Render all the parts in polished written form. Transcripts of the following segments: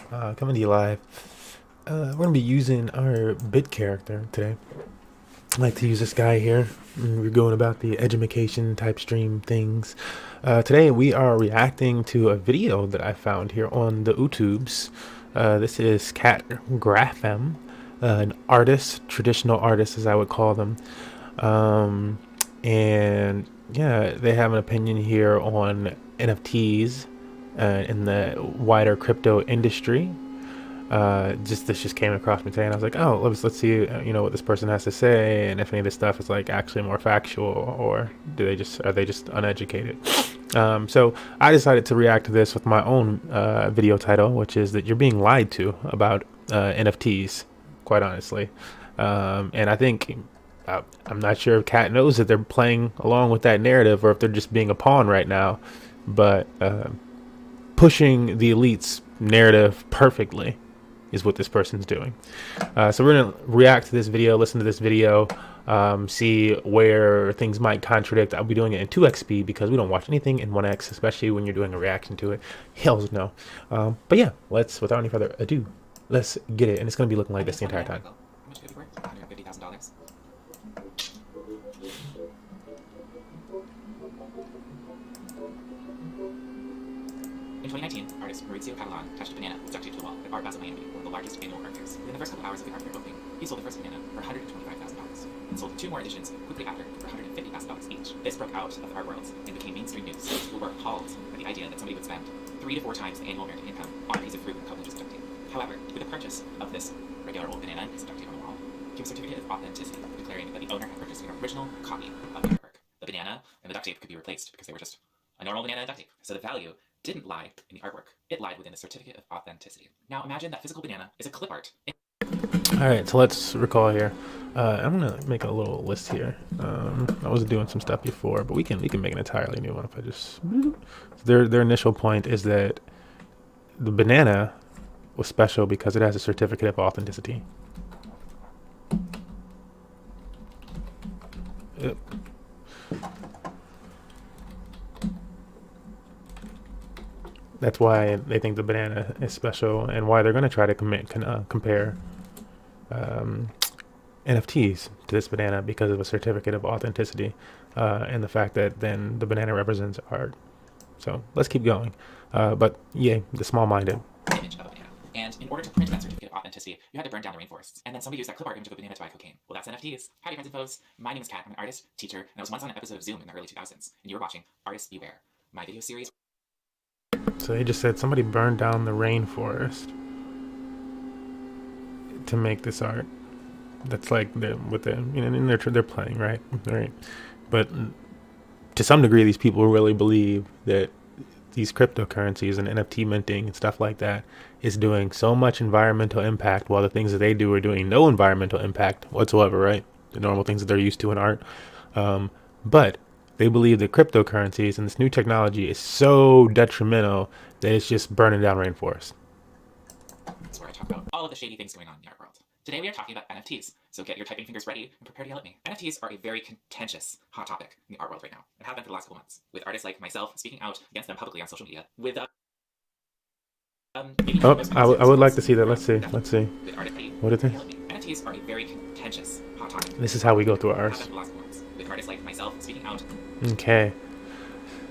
Coming to you live. We're gonna be using our bit character today. I like to use this guy here. We're going about the edumacation type stream things. Today we are reacting to a video that I found here on the YouTubes. This is Cat Grapham, an artist, traditional artist as I would call them. Um, and yeah, they have an opinion here on NFTs in the wider crypto industry. Just this just came across me today, and I was like, oh, let's see, what this person has to say, and if any of this stuff is like actually more factual, or are they just uneducated? So I decided to react to this with my own video title, which is that you're being lied to about NFTs, quite honestly. And I think I'm not sure if Cat knows that they're playing along with that narrative, or if they're just being a pawn right now, but pushing the elites narrative perfectly is what this person's doing. So we're going to react to this video, listen to this video, see where things might contradict. I'll be doing it in 2x speed because we don't watch anything in 1x, especially when you're doing a reaction to it. Hells no. But yeah, without any further ado, let's get it. And it's going to be looking like this the entire time. How much could it be worth? $150,000. In 2019, artist Maurizio Catalan touched a banana with duct tape to the wall at Art Basel Miami, one of the largest annual art fairs. Within the first couple hours of the art fair opening, he sold the first banana for $125,000 and sold 2 more editions quickly after for $150,000 each. This broke out of the art world and became mainstream news. People were appalled by the idea that somebody would spend 3 to 4 times the annual American income on a piece of fruit and a couple inches of duct tape. However, with the purchase of this regular old banana and piece of duct tape on the wall, came a certificate of authenticity declaring that the owner had purchased an original copy of the artwork. The banana and the duct tape could be replaced because they were just a normal banana and duct tape. So the value didn't lie in the artwork. It lied within the certificate of authenticity. Now imagine that physical banana is a clip art. All right, so let's recall here. I'm gonna make a little list here. I was doing some stuff before, but we can make an entirely new one if I just. Their initial point is that the banana was special because it has a certificate of authenticity. Yep. That's why they think the banana is special, and why they're going to try to compare NFTs to this banana because of a certificate of authenticity, and the fact that then the banana represents art. So let's keep going. But yay, the small-minded. Image of a banana. And in order to print that certificate of authenticity, you had to burn down the rainforests. And then somebody used that clip art image of a banana to buy cocaine. Well, that's NFTs. Howdy, friends and foes. My name is Kat. I'm an artist, teacher, and I was once on an episode of Zoom in the early 2000s. And you were watching Artists Beware, my video series. So he just said somebody burned down the rainforest to make this art. That's like they're playing, right? But to some degree, these people really believe that these cryptocurrencies and NFT minting and stuff like that is doing so much environmental impact, while the things that they do are doing no environmental impact whatsoever, right? The normal things that they're used to in art. But they believe that cryptocurrencies and this new technology is so detrimental that it's just burning down rainforests. That's where I talk about all of the shady things going on in the art world. Today we are talking about NFTs, so get your typing fingers ready and prepare to yell at me. NFTs are a very contentious hot topic in the art world right now, and have been for the last couple months, with artists like myself speaking out against them publicly on social media, with I would like to see that. Let's see. What is it? NFTs are a very contentious hot topic. This is how we go through ours. With artists like myself speaking out. Okay.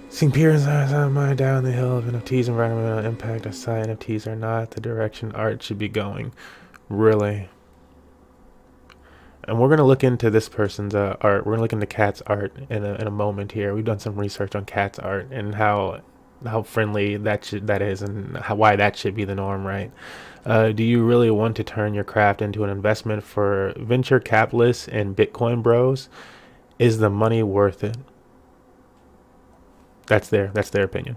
Seeing peers down the hill of NFTs, environmental impact aside, NFTs are not the direction art should be going. Really. And we're going to look into this person's art. We're going to look into Cat's art in a moment here. We've done some research on Cat's art and how friendly that is, and why that should be the norm, right? Do you really want to turn your craft into an investment for venture capitalists and Bitcoin bros? Is the money worth it? That's their opinion.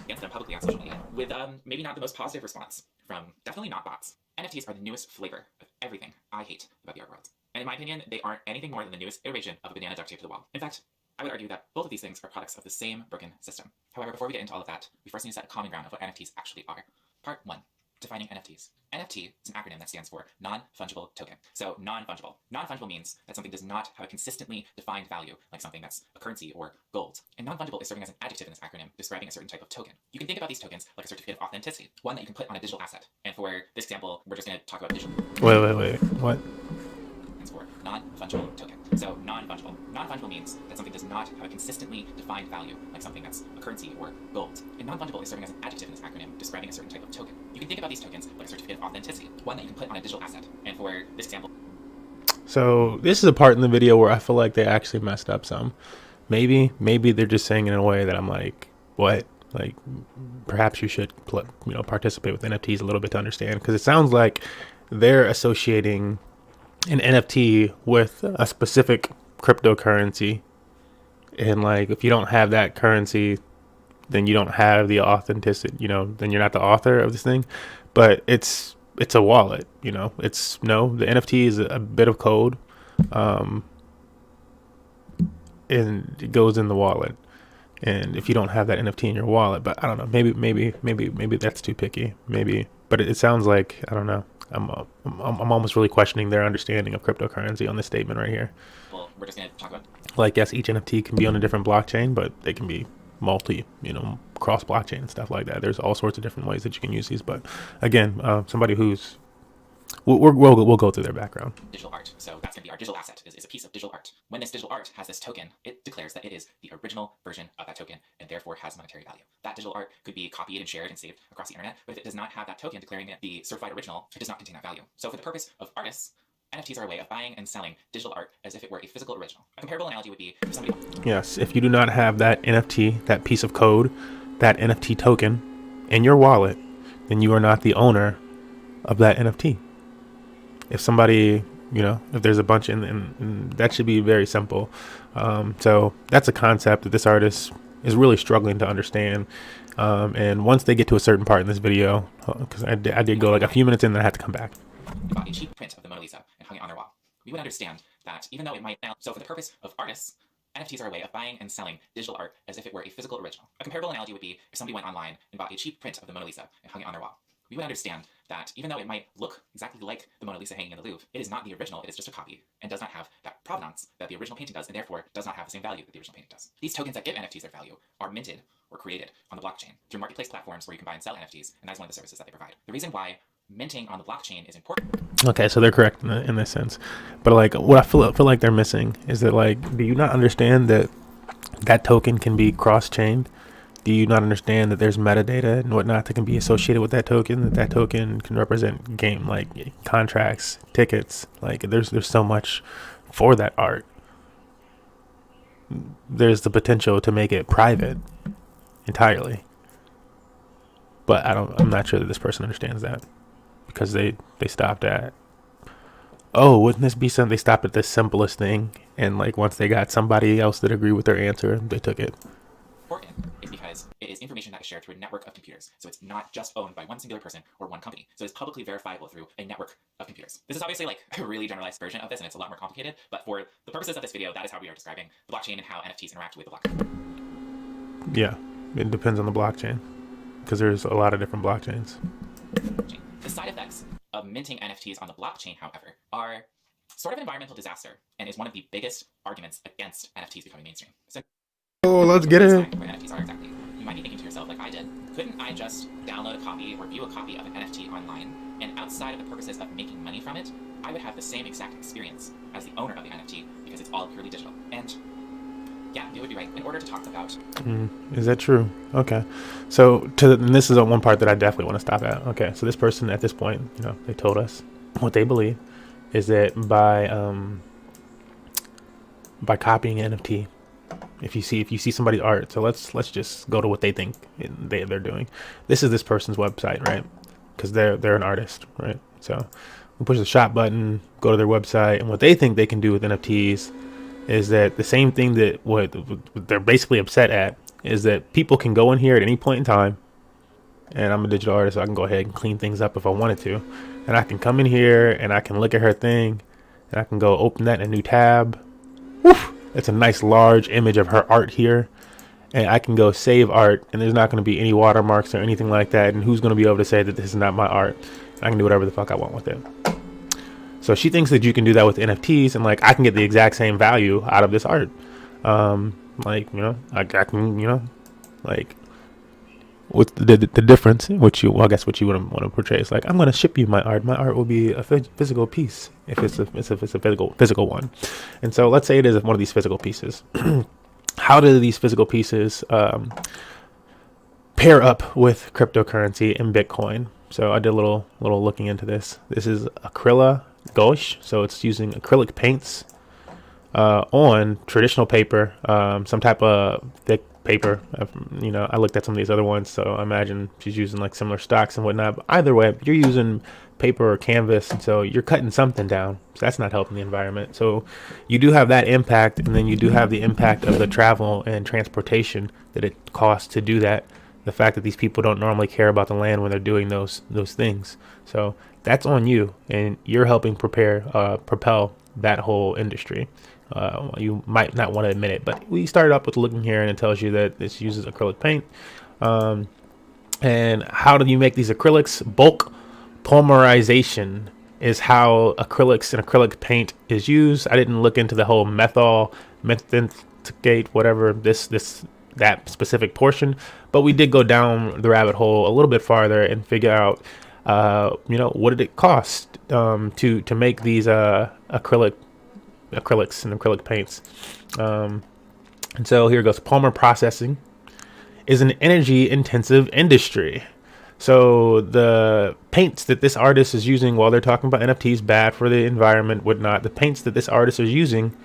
Against them publicly on social media, with maybe not the most positive response from definitely not bots. NFTs are the newest flavor of everything I hate about the art world. And in my opinion, they aren't anything more than the newest iteration of a banana duct tape to the wall. In fact, I would argue that both of these things are products of the same broken system. However, before we get into all of that, we first need to set a common ground of what NFTs actually are. Part 1. Defining NFTs. NFT is an acronym that stands for non-fungible token. So non-fungible. Non-fungible means that something does not have a consistently defined value, like something that's a currency or gold. And non-fungible is serving as an adjective in this acronym, describing a certain type of token. You can think about these tokens like a certificate of authenticity, one that you can put on a digital asset. And for this example, we're just going to talk about digital. Wait. What? Stands for non-fungible token. So non-fungible. Non-fungible means that something does not have a consistently defined value, like something that's a currency or gold. And non-fungible is serving as an adjective in this acronym, describing a certain type of token. You can think about these tokens like a certificate of authenticity, one that you can put on a digital asset. And for this example... So this is a part in the video where I feel like they actually messed up some. Maybe they're just saying it in a way that I'm like, what? Like, perhaps you should, participate with NFTs a little bit to understand, because it sounds like they're associating an NFT with a specific cryptocurrency, and like if you don't have that currency, then you don't have the authenticity. Then you're not the author of this thing. But it's a wallet. The NFT is a bit of code, and it goes in the wallet. And if you don't have that NFT in your wallet, but I don't know, maybe that's too picky, maybe. But it sounds like, I don't know. I'm almost really questioning their understanding of cryptocurrency on this statement right here. Well, we're just going to talk about... Like, yes, each NFT can be on a different blockchain, but they can be cross blockchain and stuff like that. There's all sorts of different ways that you can use these. But again, somebody who's... We'll go through their background. Digital art. So that's going to be our digital asset, is a piece of digital art. When this digital art has this token, it declares that it is the original version of that token and therefore has monetary value. That digital art could be copied and shared and saved across the internet, but if it does not have that token declaring it the certified original, it does not contain that value. So for the purpose of artists, NFTs are a way of buying and selling digital art as if it were a physical original. A comparable analogy would be if somebody... Yes, if you do not have that NFT, that piece of code, that NFT token in your wallet, then you are not the owner of that NFT. If somebody, if there's a bunch and that should be very simple. So that's a concept that this artist is really struggling to understand. And once they get to a certain part in this video, because I did go like a few minutes in, and I had to come back. We bought a cheap print of the Mona Lisa and hung it on their wall. We would understand that even though it might now... So for the purpose of artists, NFTs are a way of buying and selling digital art as if it were a physical original. A comparable analogy would be if somebody went online and bought a cheap print of the Mona Lisa and hung it on their wall. We would understand that even though it might look exactly like the Mona Lisa hanging in the Louvre, it is not the original, it is just a copy, and does not have that provenance that the original painting does, and therefore does not have the same value that the original painting does. These tokens that give NFTs their value are minted or created on the blockchain through marketplace platforms where you can buy and sell NFTs, and that's one of the services that they provide. The reason why minting on the blockchain is important... Okay, so they're correct in this sense. But like, what I feel like they're missing is that, like, do you not understand that that token can be cross-chained? Do you not understand that there's metadata and whatnot that can be associated with that token? That token can represent game, like contracts, tickets. Like there's so much for that art. There's the potential to make it private entirely. But I'm not sure that this person understands that, because they stopped at, oh, wouldn't this be something? They stopped at the simplest thing, and like once they got somebody else that agreed with their answer, they took it. Important is because it is information that is shared through a network of computers. So it's not just owned by one singular person or one company. So it's publicly verifiable through a network of computers. This is obviously like a really generalized version of this, and it's a lot more complicated. But for the purposes of this video, that is how we are describing the blockchain and how NFTs interact with the blockchain. Yeah, it depends on the blockchain, because there's a lot of different blockchains. The side effects of minting NFTs on the blockchain, however, are sort of an environmental disaster and is one of the biggest arguments against NFTs becoming mainstream. So, let's get it. Where NFTs are exactly. You might be thinking to yourself, like I did, couldn't I just download a copy or view a copy of an NFT online, and outside of the purposes of making money from it, I would have the same exact experience as the owner of the NFT because it's all purely digital? And yeah, you would be right. In order to talk about... Is that true? Okay. So and this is one part that I definitely want to stop at. Okay. So this person at this point, they told us what they believe is that by copying NFT, if you see somebody's art, so let's just go to what they think they're doing. This is this person's website, right? Because they're an artist, right? So we push the shop button, go to their website, and what they think they can do with NFTs is that the same thing that what they're basically upset at is that people can go in here at any point in time, and I'm a digital artist, so I can go ahead and clean things up if I wanted to, and I can come in here and I can look at her thing, and I can go open that in a new tab. Woof! It's a nice large image of her art here, and I can go save art, and there's not going to be any watermarks or anything like that. And who's going to be able to say that this is not my art? I can do whatever the fuck I want with it. So she thinks that you can do that with NFTs, and like I can get the exact same value out of this art. Like, you know, I can, you know, like with the difference, which you, well, I guess what you want to portray is like, I'm going to ship you my art. My art will be a physical piece if it's a physical one. And so let's say it is one of these physical pieces. How do these physical pieces pair up with cryptocurrency and Bitcoin? So I did a little looking into this. This is acrylic gouache, so it's using acrylic paints on traditional paper, some type of thick paper. You know, I looked at some of these other ones, so I imagine she's using like similar stocks and whatnot. But either way, you're using paper or canvas, and so you're cutting something down. So that's not helping the environment. So you do have that impact, and then you do have the impact of the travel and transportation that it costs to do that. The fact that these people don't normally care about the land when they're doing those things. So that's on you, and you're helping propel that whole industry. You might not want to admit it, but we started up with looking here, and it tells you that this uses acrylic paint. And how do you make these acrylics? Bulk polymerization is how acrylics and acrylic paint is used. I didn't look into the whole methamphetate, whatever that specific portion, but we did go down the rabbit hole a little bit farther and figure out, you know, what did it cost to make these acrylics and acrylic paints. And so here goes. Polymer processing is an energy intensive industry. So the paints that this artist is using while they're talking about NFTs, bad for the environment, whatnot. The paints that this artist is using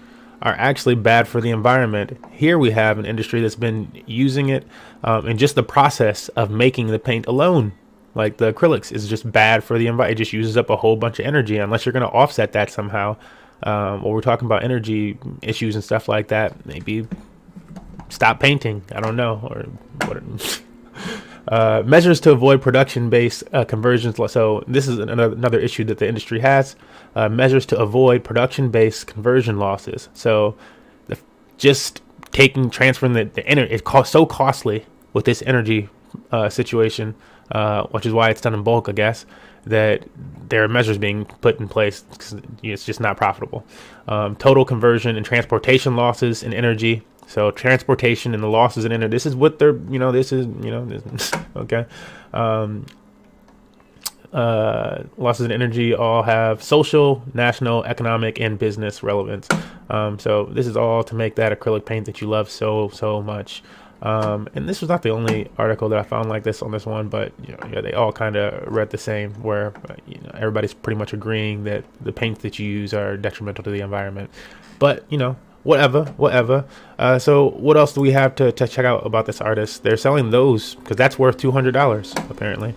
are actually bad for the environment. Here we have an industry that's been using it, and just the process of making the paint alone, like the acrylics, is just bad for the environment. It just uses up a whole bunch of energy unless you're going to offset that somehow. Or we're talking about energy issues and stuff like that. Maybe stop painting. I don't know. Or what? Measures to avoid production-based conversions. So this is another issue that the industry has. Measures to avoid production-based conversion losses. So just transferring the energy, it costs so costly with this energy situation, which is why it's done in bulk, I guess, that there are measures being put in place because it's just not profitable. Total conversion and transportation losses in energy. So transportation and the losses in energy. This is what they're, okay. Losses in energy all have social, national, economic, and business relevance. So this is all to make that acrylic paint that you love so much. And this was not the only article that I found like this on this one, but they all kind of read the same, where everybody's pretty much agreeing that the paints that you use are detrimental to the environment. But whatever. So what else do we have to check out about this artist? They're selling those because that's worth $200 apparently.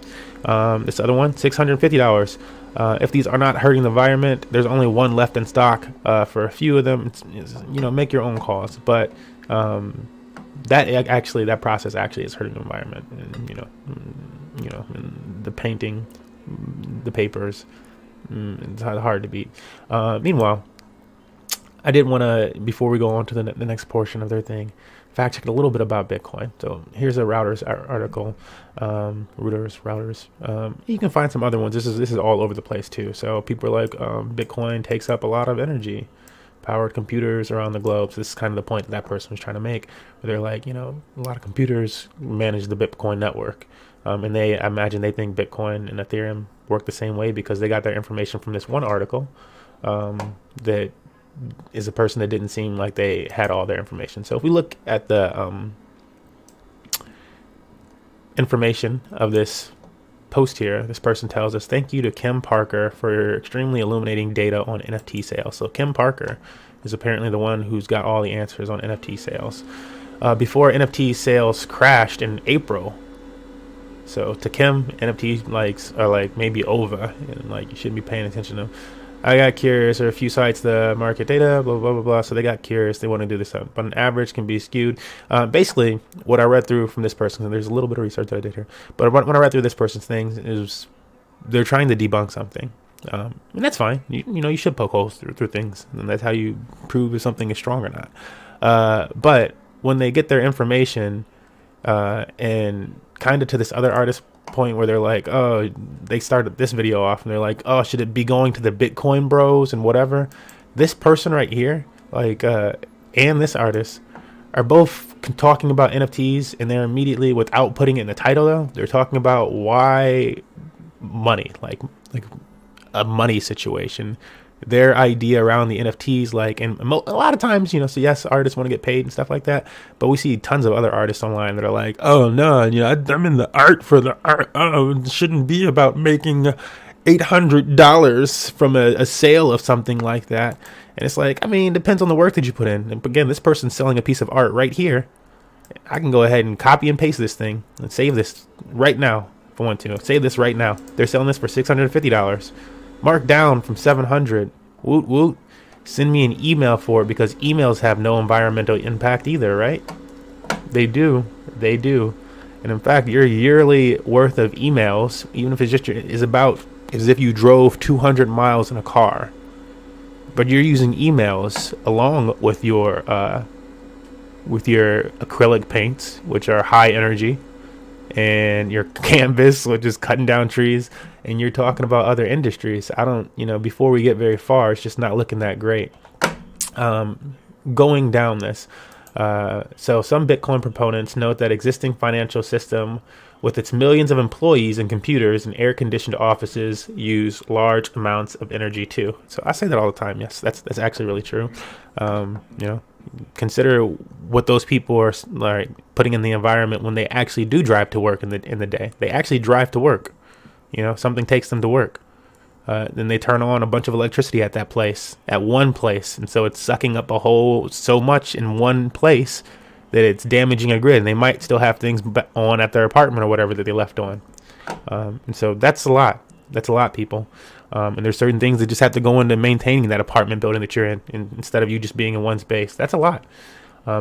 This other one, $650. If these are not hurting the environment, there's only one left in stock for a few of them. It's make your own calls, but that process actually is hurting the environment, and and the painting, the papers, it's hard to beat. Meanwhile, I did want to, before we go on to the next portion of their thing, fact check a little bit about Bitcoin. So here's a Routers article. Routers. You can find some other ones. This is all over the place too. So people are like, Bitcoin takes up a lot of energy, powered computers around the globe. So this is kind of the point that person was trying to make, where they're like, a lot of computers manage the Bitcoin network. And I imagine they think Bitcoin and Ethereum work the same way because they got their information from this one article that is a person that didn't seem like they had all their information. So if we look at the information of this post here, this person tells us, thank you to Kim Parker for your extremely illuminating data on NFT sales. So Kim Parker is apparently the one who's got all the answers on NFT sales. Before NFT sales crashed in April. So to Kim, NFT likes are like maybe over, and like you shouldn't be paying attention to them. I got curious. There are a few sites, the market data, blah, blah, blah, blah. So they got curious. They want to do this up. But an average can be skewed. Basically, what I read through from this person, and there's a little bit of research that I did here, but when I read through this person's things, is they're trying to debunk something. And that's fine. You should poke holes through things. And that's how you prove if something is strong or not. But when they get their information, and kind of to this other artist point where they're like, oh, they started this video off and they're like, oh, should it be going to the Bitcoin bros and whatever? This person right here, like, and this artist are both talking about NFTs, and they're immediately, without putting it in the title though, they're talking about why money, like a money situation, their idea around the NFTs, like, and a lot of times, so yes, artists want to get paid and stuff like that, but we see tons of other artists online that are like, oh no, I'm in the art for the art. Oh, it shouldn't be about making $800 from a sale of something like that. And it's like, I mean, it depends on the work that you put in. And again, this person's selling a piece of art right here. I can go ahead and copy and paste this thing and save this right now if I want to. Save this right now. They're selling this for $650. Marked down from $700. Woot woot. Send me an email for it, because emails have no environmental impact either, right? They do. They do. And in fact, your yearly worth of emails, even if it's just is about as if you drove 200 miles in a car. But you're using emails along with your acrylic paints, which are high energy, and your canvas, which is cutting down trees, and you're talking about other industries. I don't, before we get very far, it's just not looking that great. Going down this. So some Bitcoin proponents note that existing financial system with its millions of employees and computers and air-conditioned offices use large amounts of energy too. So I say that all the time. Yes, that's actually really true. Consider what those people are like putting in the environment when they actually do drive to work in the day. They actually drive to work. Something takes them to work. Then they turn on a bunch of electricity at one place, and so it's sucking up so much in one place that it's damaging a grid, and they might still have things on at their apartment or whatever that they left on. And so that's a lot. That's a lot, people. And there's certain things that just have to go into maintaining that apartment building that you're in, instead of you just being in one space. That's a lot.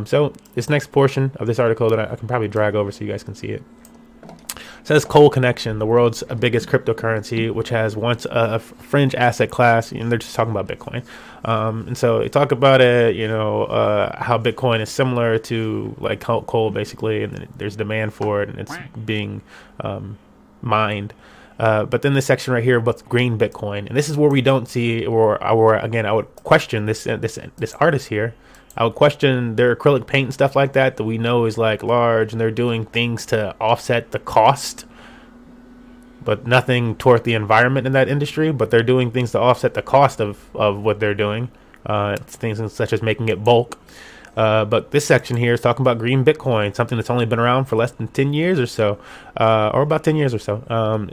So this next portion of this article that I can probably drag over so you guys can see it. It says Coal Connection, the world's biggest cryptocurrency, which has once a fringe asset class, and they're just talking about Bitcoin. And so they talk about it, how Bitcoin is similar to like coal, basically, and there's demand for it, and it's being mined. But then this section right here about green Bitcoin, and this is where we don't see, or again, I would question this artist here. I would question their acrylic paint and stuff like that we know is like large, and they're doing things to offset the cost, but nothing toward the environment in that industry. But they're doing things to offset the cost of what they're doing. Things such as making it bulk. But this section here is talking about green Bitcoin, something that's only been around for less than 10 years or so, or about 10 years or so.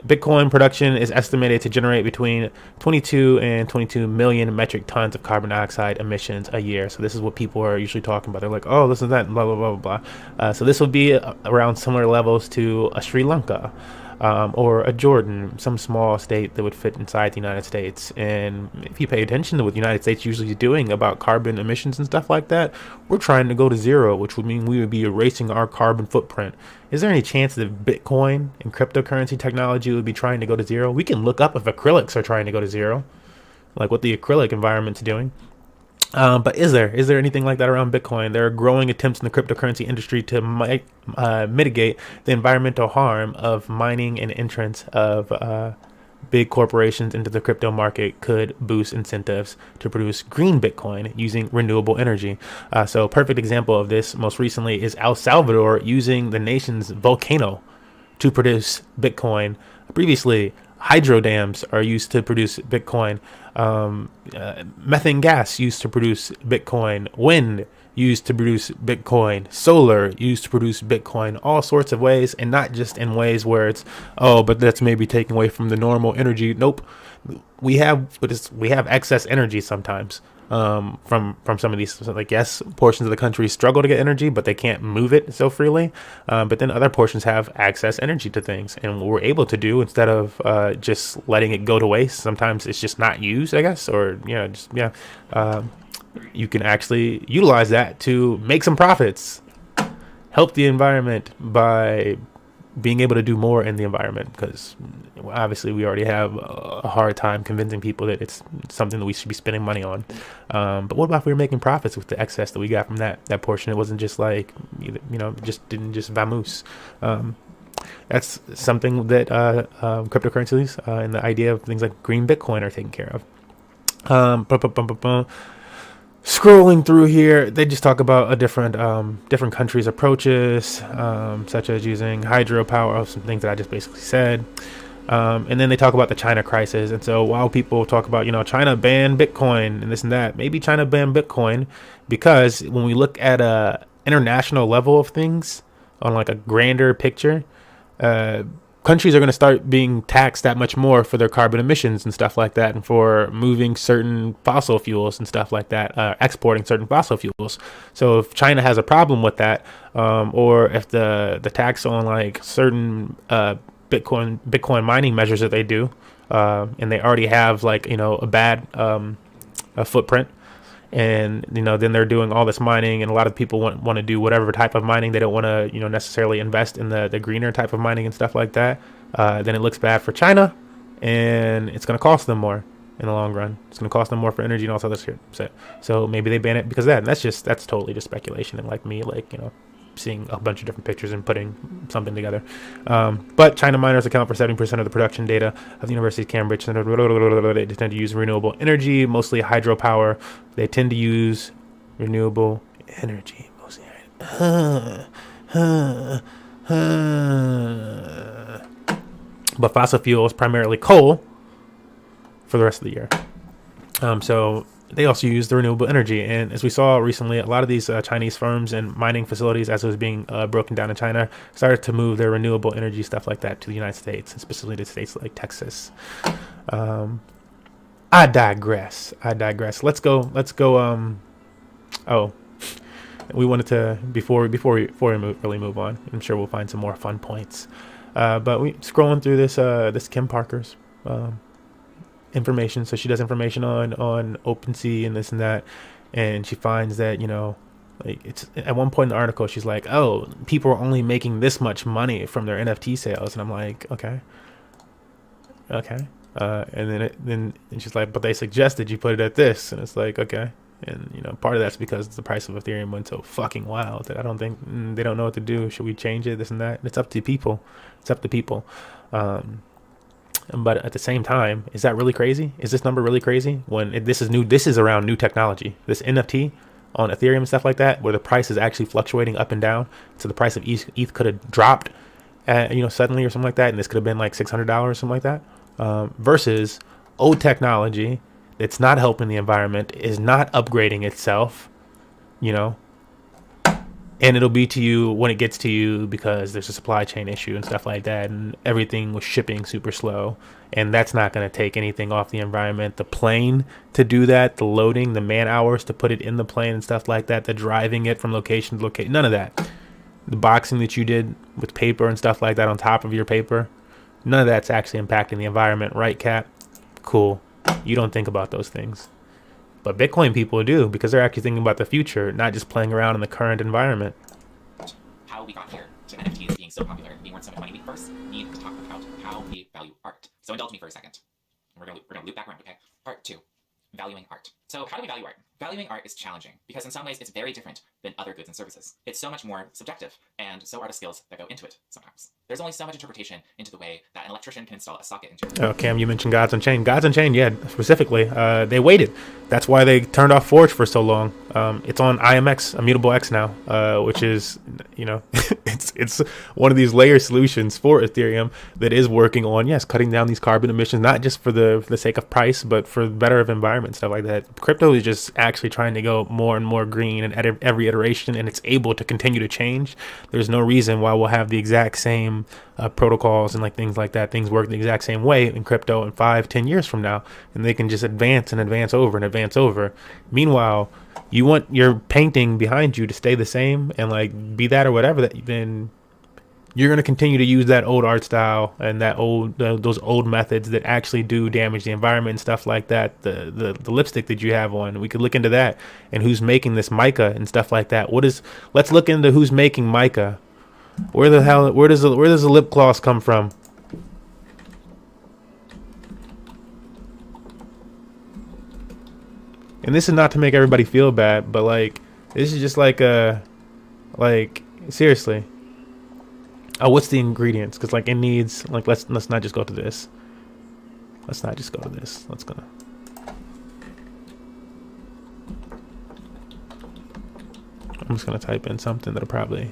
Bitcoin production is estimated to generate between 22 and 22 million metric tons of carbon dioxide emissions a year. So this is what people are usually talking about. They're like, oh, this is that, blah, blah, blah, blah, blah. So this would be around similar levels to a Sri Lanka. Or a Jordan, some small state that would fit inside the United States. And if you pay attention to what the United States usually is doing about carbon emissions and stuff like that, we're trying to go to zero, which would mean we would be erasing our carbon footprint. Is there any chance that Bitcoin and cryptocurrency technology would be trying to go to zero? We can look up if acrylics are trying to go to zero, like what the acrylic environment's doing. But is there anything like that around Bitcoin? There are growing attempts in the cryptocurrency industry to mitigate the environmental harm of mining, and entrance of big corporations into the crypto market could boost incentives to produce green Bitcoin using renewable energy. So a perfect example of this most recently is El Salvador using the nation's volcano to produce Bitcoin. Previously, hydro dams are used to produce Bitcoin. Methane gas used to produce Bitcoin. Wind used to produce Bitcoin. Solar used to produce Bitcoin. All sorts of ways, and not just in ways where it's, oh, but that's maybe taking away from the normal energy. Nope. We have excess energy sometimes. From some of these, like, yes, portions of the country struggle to get energy, but they can't move it so freely. But then other portions have access energy to things, and what we're able to do, instead of just letting it go to waste, sometimes it's just not used, I guess, or you can actually utilize that to make some profits, help the environment by being able to do more in the environment, because obviously we already have a hard time convincing people that it's something that we should be spending money on. But what about if we were making profits with the excess that we got from that portion? It wasn't just like, just didn't just vamoose. That's something that cryptocurrencies and the idea of things like green Bitcoin are taken care of. Scrolling through here, they just talk about a different countries' approaches, such as using hydropower, some things that I just basically said. And then they talk about the China crisis. And so while people talk about, China banned Bitcoin and this and that, maybe China banned Bitcoin because when we look at a international level of things on like a grander picture, countries are going to start being taxed that much more for their carbon emissions and stuff like that, and for moving certain fossil fuels and stuff like that, exporting certain fossil fuels. So if China has a problem with that, or if the tax on like certain Bitcoin mining measures that they do, and they already have like a bad a footprint, and then they're doing all this mining, and a lot of people want to do whatever type of mining. They don't want to necessarily invest in the greener type of mining and stuff like that. Then it looks bad for China, and it's going to cost them more in the long run. It's going to cost them more for energy and all this other shit. So maybe they ban it because of that. And that's totally just speculation, and like me, seeing a bunch of different pictures and putting something together. But China miners account for 70% of the production data of the University of Cambridge. They tend to use renewable energy, mostly hydropower. They tend to use renewable energy, mostly. But fossil fuels, primarily coal, for the rest of the year. So they also use the renewable energy. And as we saw recently, a lot of these Chinese firms and mining facilities, as it was being broken down in China, started to move their renewable energy stuff like that to the United States, and specifically to states like Texas. I digress. Let's go. We wanted to, before we really move on, I'm sure we'll find some more fun points. But we scrolling through this Kim Parker's information. So she does information on OpenSea and this and that, and she finds that like it's at one point in the article she's like, oh, people are only making this much money from their NFT sales, and I'm like, okay. And then she's like, but they suggested you put it at this, and it's like, okay. And part of that's because the price of Ethereum went so fucking wild that I don't think they don't know what to do. Should we change it? This and that. It's up to people. But at the same time, is that really crazy? Is this number really crazy when this is new? This is around new technology. This NFT on Ethereum and stuff like that, where the price is actually fluctuating up and down. So the price of ETH could have dropped, suddenly or something like that, and this could have been like $600 or something like that. Versus old technology that's not helping the environment, is not upgrading itself, and it'll be to you when it gets to you because there's a supply chain issue and stuff like that, and everything was shipping super slow, and that's not going to take anything off the environment. The plane to do that, the loading, the man hours to put it in the plane and stuff like that, the driving it from location to location, none of that. The boxing that you did with paper and stuff like that on top of your paper, none of that's actually impacting the environment, right, Cap? Cool. You don't think about those things. But Bitcoin people do, because they're actually thinking about the future, not just playing around in the current environment. How we got here to NFTs being so popular and being worth so much money, we first need to talk about how we value art. So indulge me for a second. We're gonna loop back around, okay? Part 2, valuing art. So how do we value art? Valuing art is challenging because in some ways it's very different than other goods and services. It's so much more subjective, and so are the skills that go into it sometimes. There's only so much interpretation into the way that an electrician can install a socket into. Oh, Cam, you mentioned Gods Unchained. Gods Unchained, yeah, specifically. They waited. That's why they turned off Forge for so long. It's on IMX, Immutable X now, which is, it's one of these layer solutions for Ethereum that is working on, yes, cutting down these carbon emissions, not just for the sake of price, but for the better of environment, stuff like that. Crypto is just actually trying to go more and more green and at every iteration, and it's able to continue to change. There's no reason why we'll have the exact same protocols and like things like that. Things work the exact same way in crypto in 5-10 years from now, and they can just advance and advance over. Meanwhile, you want your painting behind you to stay the same and like be that or whatever, that then you're going to continue to use that old art style and that those old methods that actually do damage the environment and stuff like that. The lipstick that you have on, we could look into that, and who's making this mica and stuff like that. Let's look into who's making mica Where does the lip gloss come from? And this is not to make everybody feel bad, but like this is just like seriously. Oh, what's the ingredients? Because like it needs like let's not just go to this. Let's not just go to this. I'm just gonna type in something that'll probably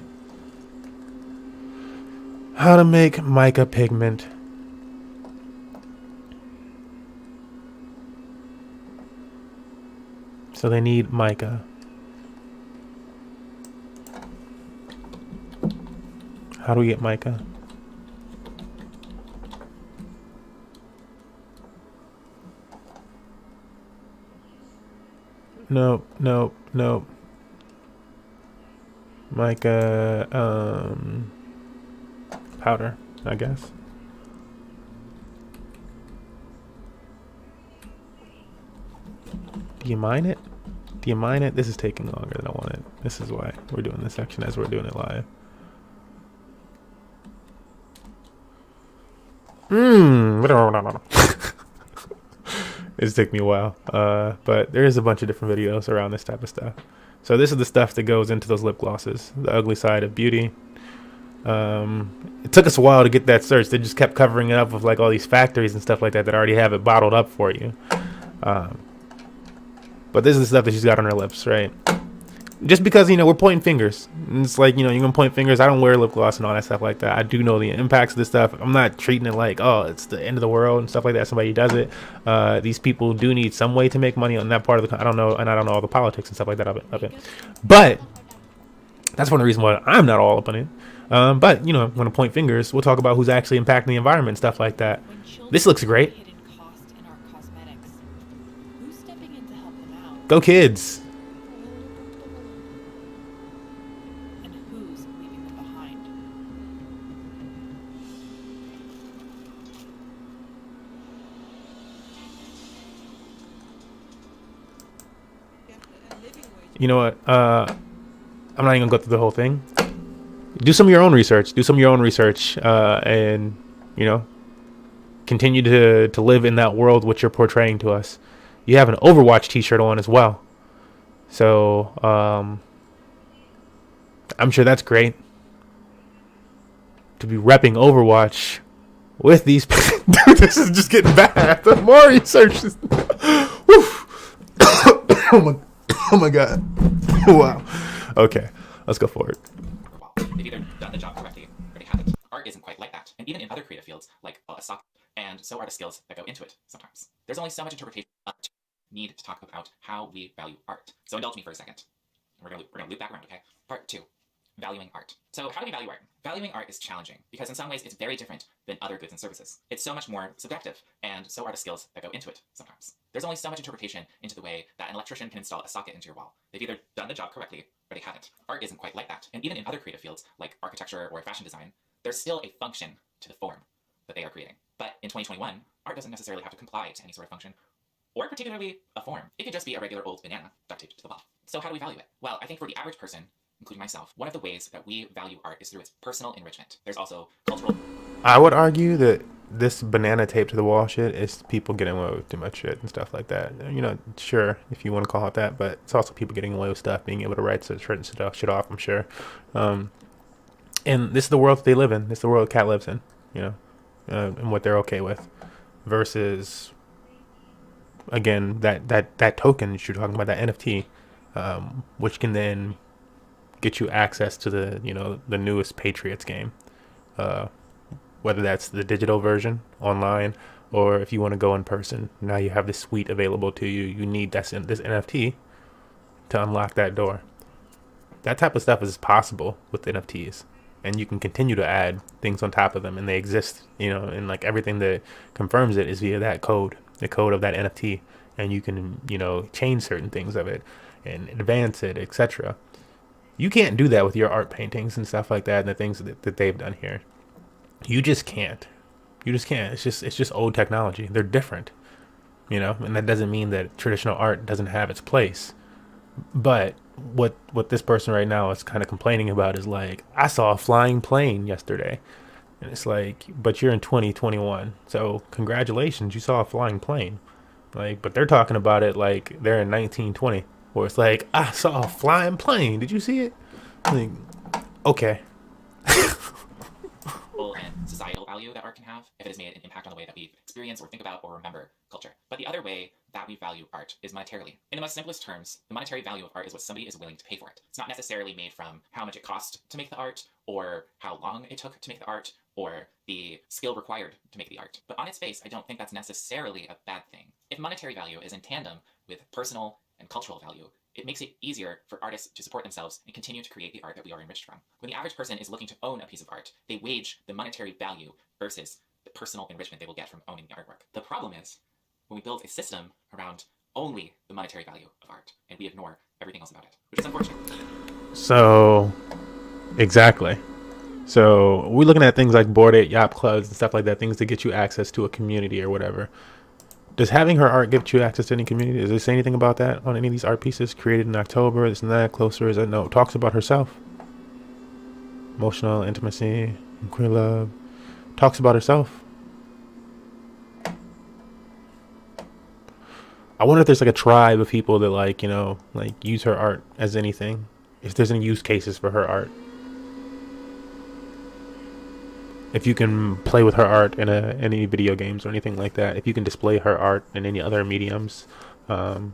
how to make mica pigment. So they need mica. How do we get mica? Nope. Mica, powder, I guess. Do you mine it? This is taking longer than I wanted. This is why we're doing this section as we're doing it live. It's taking me a while. But there is a bunch of different videos around this type of stuff. So this is the stuff that goes into those lip glosses. The ugly side of beauty. It took us a while to get that search. They just kept covering it up with like all these factories and stuff like that already have it bottled up for you. But this is the stuff that she's got on her lips, right? Just because, we're pointing fingers. It's like, you're going to point fingers. I don't wear lip gloss and all that stuff like that. I do know the impacts of this stuff. I'm not treating it like, oh, it's the end of the world and stuff like that. Somebody does it. These people do need some way to make money on that part of the, I don't know, and I don't know all the politics and stuff like that of it. But that's one of the reasons why I'm not all up on it. But, when I point fingers, we'll talk about who's actually impacting the environment and stuff like that. This looks great. Go kids. You know what? I'm not even gonna go through the whole thing. Do some of your own research. And continue to live in that world which you're portraying to us. You have an Overwatch T-shirt on as well, so I'm sure that's great to be repping Overwatch with these. Dude, this is just getting bad. The more research, oh my god! Wow. Okay, let's go forward. They've either done the job correctly or they haven't. Art isn't quite like that, and even in other creative fields like a sock, and so are the skills that go into it. Sometimes there's only so much interpretation. Need to talk about how we value art. So indulge me for a second. We're gonna loop back around, okay? Part 2, valuing art. So how do we value art? Valuing art is challenging because in some ways it's very different than other goods and services. It's so much more subjective, and so are the skills that go into it sometimes. There's only so much interpretation into the way that an electrician can install a socket into your wall. They've either done the job correctly or they haven't. Art isn't quite like that. And even in other creative fields like architecture or fashion design, there's still a function to the form that they are creating. But in 2021, art doesn't necessarily have to comply to any sort of function or particularly a form. It could just be a regular old banana duct taped to the wall. So how do we value it? Well, I think for the average person, including myself, one of the ways that we value art is through its personal enrichment. There's also cultural... I would argue that this banana tape to the wall shit is people getting away with too much shit and stuff like that. Sure, if you want to call it that, but it's also people getting away with stuff, being able to write certain shit off, I'm sure. And this is the world that they live in. This is the world Cat lives in, and what they're okay with. Versus... again, that token that you're talking about, that NFT, which can then get you access to the newest Patriots game, whether that's the digital version online or if you want to go in person. Now you have this suite available to you. You need this NFT to unlock that door. That type of stuff is possible with NFTs, and you can continue to add things on top of them, and they exist, and like everything that confirms it is via that code. The code of that NFT, and you can change certain things of it and advance it, etc. You can't do that with your art paintings and stuff like that, and the things that they've done here. You just can't. It's just old technology. They're different, and that doesn't mean that traditional art doesn't have its place, but what this person right now is kind of complaining about is like, I saw a flying plane yesterday. And it's like, but you're in 2021. So congratulations, you saw a flying plane. Like, but they're talking about it like they're in 1920, where it's like, I saw a flying plane. Did you see it? Like, okay. And societal value that art can have if it has made an impact on the way that we experience or think about or remember culture. But the other way that we value art is monetarily. In the most simplest terms, the monetary value of art is what somebody is willing to pay for it. It's not necessarily made from how much it cost to make the art, or how long it took to make the art, or the skill required to make the art. But on its face, I don't think that's necessarily a bad thing. If monetary value is in tandem with personal and cultural value, it makes it easier for artists to support themselves and continue to create the art that we are enriched from. When the average person is looking to own a piece of art, they wage the monetary value versus the personal enrichment they will get from owning the artwork. The problem is when we build a system around only the monetary value of art and we ignore everything else about it, which is unfortunate. So, exactly. So we're looking at things like Bored Ape Yacht Clubs and stuff like that, things to get you access to a community or whatever. Does having her art give you access to any community? Does it say anything about that on any of these art pieces created in October? This and that, closer is that? No, it talks about herself. Emotional intimacy, queer love. Talks about herself. I wonder if there's like a tribe of people that like, like use her art as anything. If there's any use cases for her art. If you can play with her art in any video games or anything like that, if you can display her art in any other mediums, I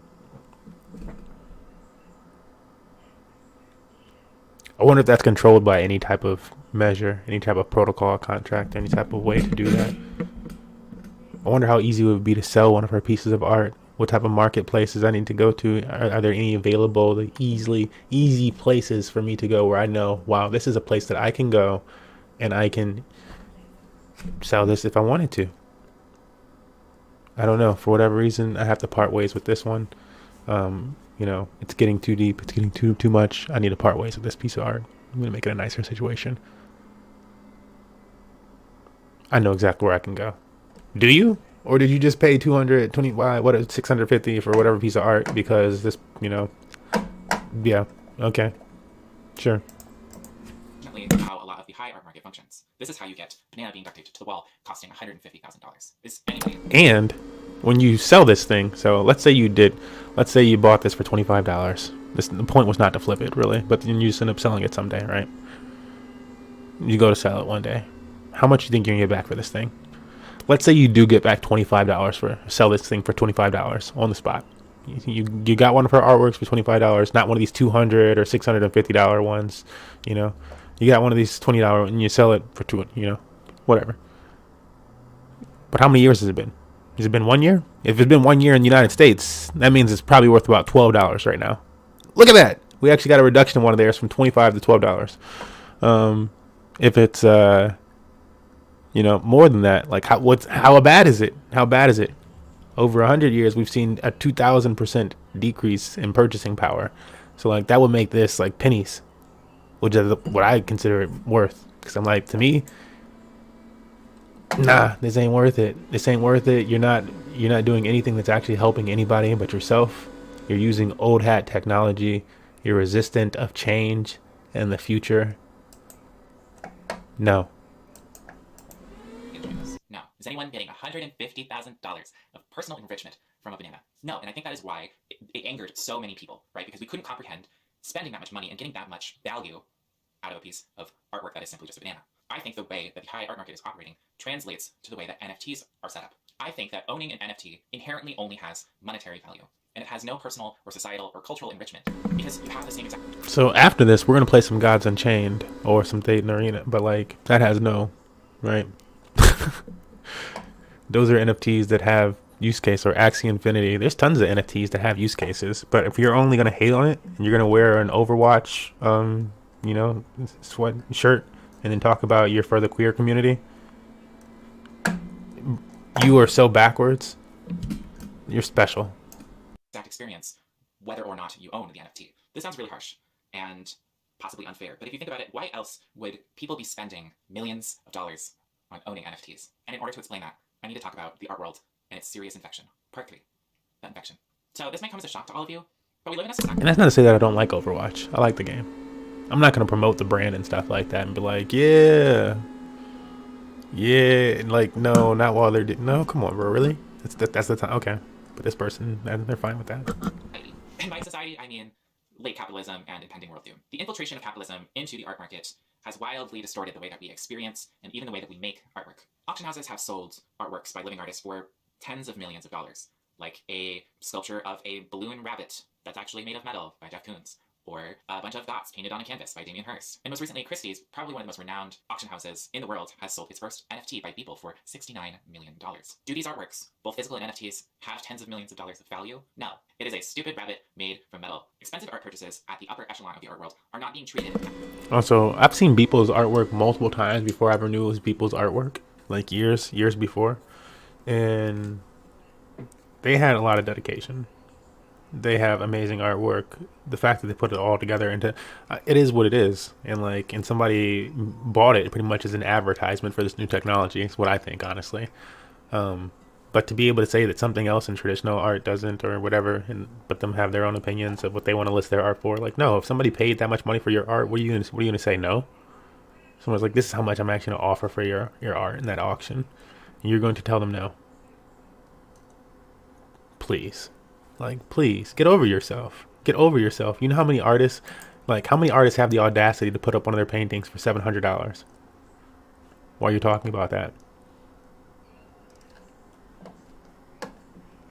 wonder if that's controlled by any type of measure, any type of protocol, contract, any type of way to do that. I wonder how easy it would be to sell one of her pieces of art. What type of marketplaces I need to go to? Are there any available, easy places for me to go where I know, wow, this is a place that I can go and I can sell this if I wanted to? I don't know. For whatever reason, I have to part ways with this one. It's getting too deep. It's getting too much. I need to part ways with this piece of art. I'm going to make it a nicer situation. I know exactly where I can go. Do you? Or did you just pay 220, what, 650 for whatever piece of art because this, yeah, okay, sure. How a lot of the high art market functions. This is how you get banana being duct taped to the wall costing $150,000. And when you sell this thing, so let's say you bought this for $25. The point was not to flip it really, but then you just end up selling it someday, right? You go to sell it one day. How much do you think you're gonna get back for this thing? Let's say you do get back $25 for sell this thing for $25 on the spot. You got one of her artworks for $25, not one of these $200 or $650 ones. You got one of these $20 and you sell it for $200. Whatever. But how many years has it been? Has it been 1 year? If it's been 1 year in the United States, that means it's probably worth about $12 right now. Look at that. We actually got a reduction in one of theirs from $25 to $12. If it's more than that, like how bad is it? How bad is it? Over 100 years, we've seen a 2,000% decrease in purchasing power. So like that would make this like pennies, which is what I consider it worth. Because I'm like, to me, nah, this ain't worth it. This ain't worth it. You're not doing anything that's actually helping anybody but yourself. You're using old hat technology. You're resistant of change and the future. No. No. Is anyone getting $150,000 of personal enrichment from a banana? No. And I think that is why it angered so many people, right? Because we couldn't comprehend spending that much money and getting that much value out of a piece of artwork that is simply just a banana. I think the way that the high art market is operating translates to the way that NFTs are set up. I think that owning an NFT inherently only has monetary value, and it has no personal or societal or cultural enrichment because you have the same exact. So after this, we're gonna play some Gods Unchained or some Thetan Arena, but like that has no, right? Those are NFTs that have use case, or Axie Infinity. There's tons of NFTs that have use cases, but if you're only gonna hate on it and you're gonna wear an Overwatch, sweat shirt and then talk about you're for the queer community, you are so backwards. You're special. Exact experience, whether or not you own the NFT. This sounds really harsh and possibly unfair, but if you think about it, why else would people be spending millions of dollars on owning NFTs? And in order to explain that, I need to talk about the art world and its serious infection. Part 3, the infection. So this might come as a shock to all of you, But we live in a society. And that's not to say that I don't like Overwatch. I like the game. I'm not gonna promote the brand and stuff like that and be like, yeah, and like, no, not while they're no. Come on, bro, really? That's the time. Okay, but this person, they're fine with that. And by society, I mean late capitalism and impending world doom. The infiltration of capitalism into the art market has wildly distorted the way that we experience and even the way that we make artwork. Auction houses have sold artworks by living artists for tens of millions of dollars, like a sculpture of a balloon rabbit that's actually made of metal by Jeff Koons, or a bunch of dots painted on a canvas by Damien Hirst. And most recently, Christie's, probably one of the most renowned auction houses in the world, has sold its first NFT by Beeple for $69 million. Do these artworks, both physical and NFTs, have tens of millions of dollars of value? No. It is a stupid rabbit made from metal. Expensive art purchases at the upper echelon of the art world are not being treated. Also, I've seen Beeple's artwork multiple times before I ever knew it was Beeple's artwork, like years before, and they had a lot of dedication. They have amazing artwork. The fact that they put it all together into it is what it is, and somebody bought it pretty much as an advertisement for this new technology. It's what I think, honestly. But to be able to say that something else in traditional art doesn't or whatever, and but them have their own opinions of what they want to list their art for, like, no, if somebody paid that much money for your art, what are you gonna say? No. Someone's like, this is how much I'm actually gonna offer for your art in that auction, and you're going to tell them no. Please. Like, please, get over yourself. Get over yourself. You know how many artists have the audacity to put up one of their paintings for $700? While you're talking about that.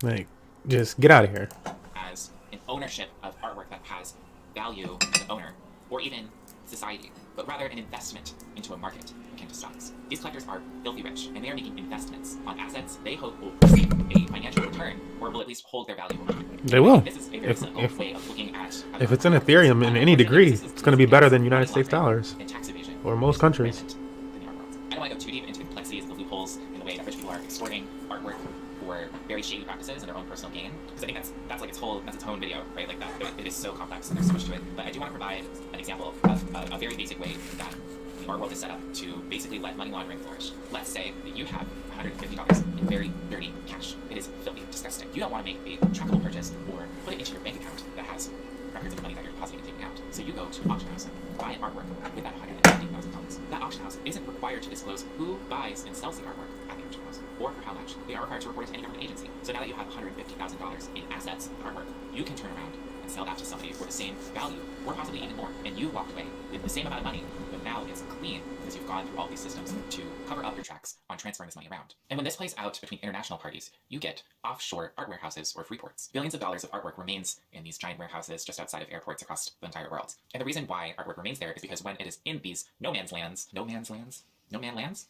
Like, just get out of here. As an ownership of artwork that has value as an owner, or even society, but rather an investment into a market akin to stocks. These collectors are filthy rich, and they are making investments on assets they hope will receive a financial return, or will at least hold their value over time. They will. This is a very simple way of looking at if it's in Ethereum in any degree, it's going to be better than United States dollars or most countries. I don't want to go too deep into the complexities of the loopholes in the way that rich people are extorting artwork for very shady practices and their own personal gain, because I think that's like its own video, right? Like that, it is so complex and there's so much to it. But I do want to provide an example of a very basic way that the art world is set up to basically let money laundering flourish. Let's say that you have $150 in very dirty cash. It is filthy, disgusting. You don't want to make a trackable purchase or put it into your bank account that has records of the money that you're depositing and taking out. So you go to an auction house, buy an artwork with that $150,000. That auction house isn't required to disclose who buys and sells the artwork at the auction house, or for how much. They are required to report it to any government agency. So now that you have $150,000 in assets, the artwork, you can turn around and sell that to somebody for the same value, or possibly even more. And you walked away with the same amount of money, but now it's clean because you've gone through all these systems to cover up your tracks on transferring this money around. And when this plays out between international parties, you get offshore art warehouses or free ports. Billions of dollars of artwork remains in these giant warehouses just outside of airports across the entire world. And the reason why artwork remains there is because when it is in these no man lands,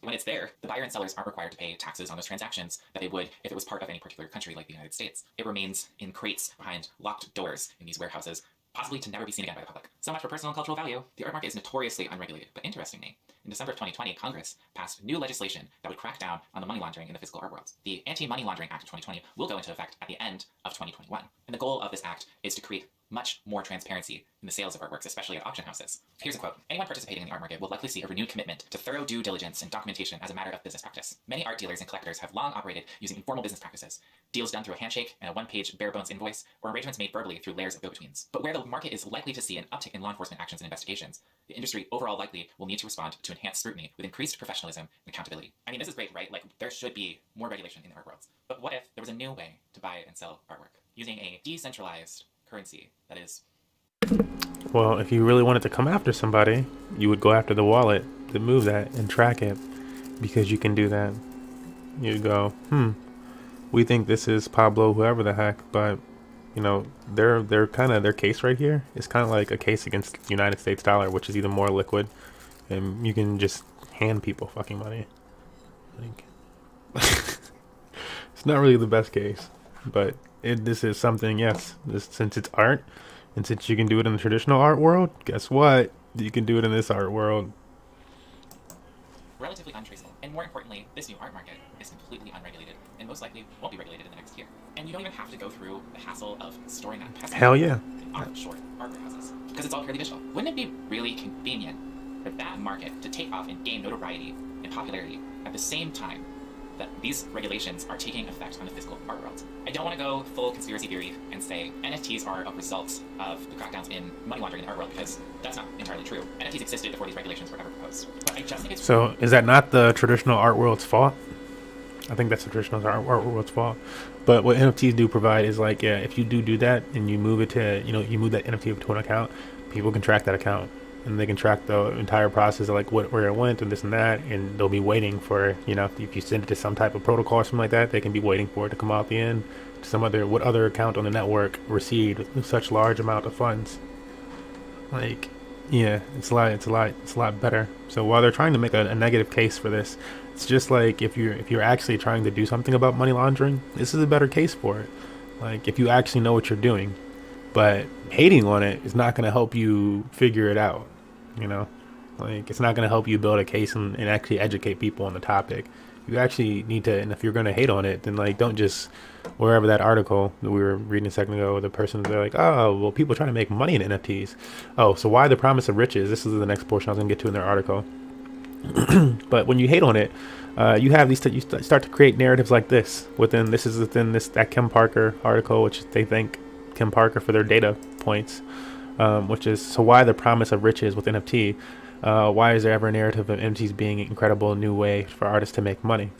when it's there, the buyer and sellers aren't required to pay taxes on those transactions that they would if it was part of any particular country like the United States. It remains in crates behind locked doors in these warehouses, possibly to never be seen again by the public. So much for personal and cultural value. The art market is notoriously unregulated, but interestingly, in December of 2020, Congress passed new legislation that would crack down on the money laundering in the physical art world. The Anti-Money Laundering Act of 2020 will go into effect at the end of 2021. And the goal of this act is to create much more transparency in the sales of artworks, especially at auction houses. Here's a quote. Anyone participating in the art market will likely see a renewed commitment to thorough due diligence and documentation as a matter of business practice. Many art dealers and collectors have long operated using informal business practices, deals done through a handshake and a one-page bare-bones invoice, or arrangements made verbally through layers of go-betweens. But where the market is likely to see an uptick in law enforcement actions and investigations, the industry overall likely will need to respond to enhanced scrutiny with increased professionalism and accountability. I mean, this is great, right? Like, there should be more regulation in the art world. But what if there was a new way to buy and sell artwork using a decentralized currency that is... Well, if you really wanted to come after somebody, you would go after the wallet to move that and track it, because you can do that. You'd go, we think this is Pablo, whoever the heck, but you know, their case right here is kind of like a case against the United States dollar, which is even more liquid, and you can just hand people fucking money. Like, it's not really the best case, but this is something. Yes, since it's art. And since you can do it in the traditional art world, guess what? You can do it in this art world. Relatively untraceable. And more importantly, this new art market is completely unregulated and most likely won't be regulated in the next year. And you don't even have to go through the hassle of storing that pesky Hell yeah. in offshore art warehouses, because it's all purely digital. Wouldn't it be really convenient for that market to take off and gain notoriety and popularity at the same time that these regulations are taking effect on the physical art world. I don't want to go full conspiracy theory and say NFTs are a result of the crackdowns in money laundering in the art world, because that's not entirely true. NFTs existed before these regulations were ever proposed. But I just think it's... So is that not the traditional art world's fault? I think that's the traditional art world's fault. But what NFTs do provide is like, yeah, if you do that and you move it to, you move that NFT to an account, people can track that account and they can track the entire process of like where it went and this and that, and they'll be waiting for, if you send it to some type of protocol or something like that, they can be waiting for it to come out the end to some what other account on the network received such large amount of funds. Like, yeah, it's a lot better. So while they're trying to make a negative case for this, it's just like if you're actually trying to do something about money laundering, this is a better case for it. Like if you actually know what you're doing, but hating on it is not going to help you figure it out. Like it's not going to help you build a case and actually educate people on the topic. You actually need to, and if you're going to hate on it, then like don't just, wherever that article that we were reading a second ago, the person, they're like, oh, well, people trying to make money in NFTs. Oh, so why the promise of riches? This is the next portion I was going to get to in their article. But when you hate on it, you have you start to create narratives like this within that Kim Parker article, which they thank Kim Parker for their data points, which is, so why the promise of riches with NFT? Why is there ever a narrative of NFTs being an incredible new way for artists to make money?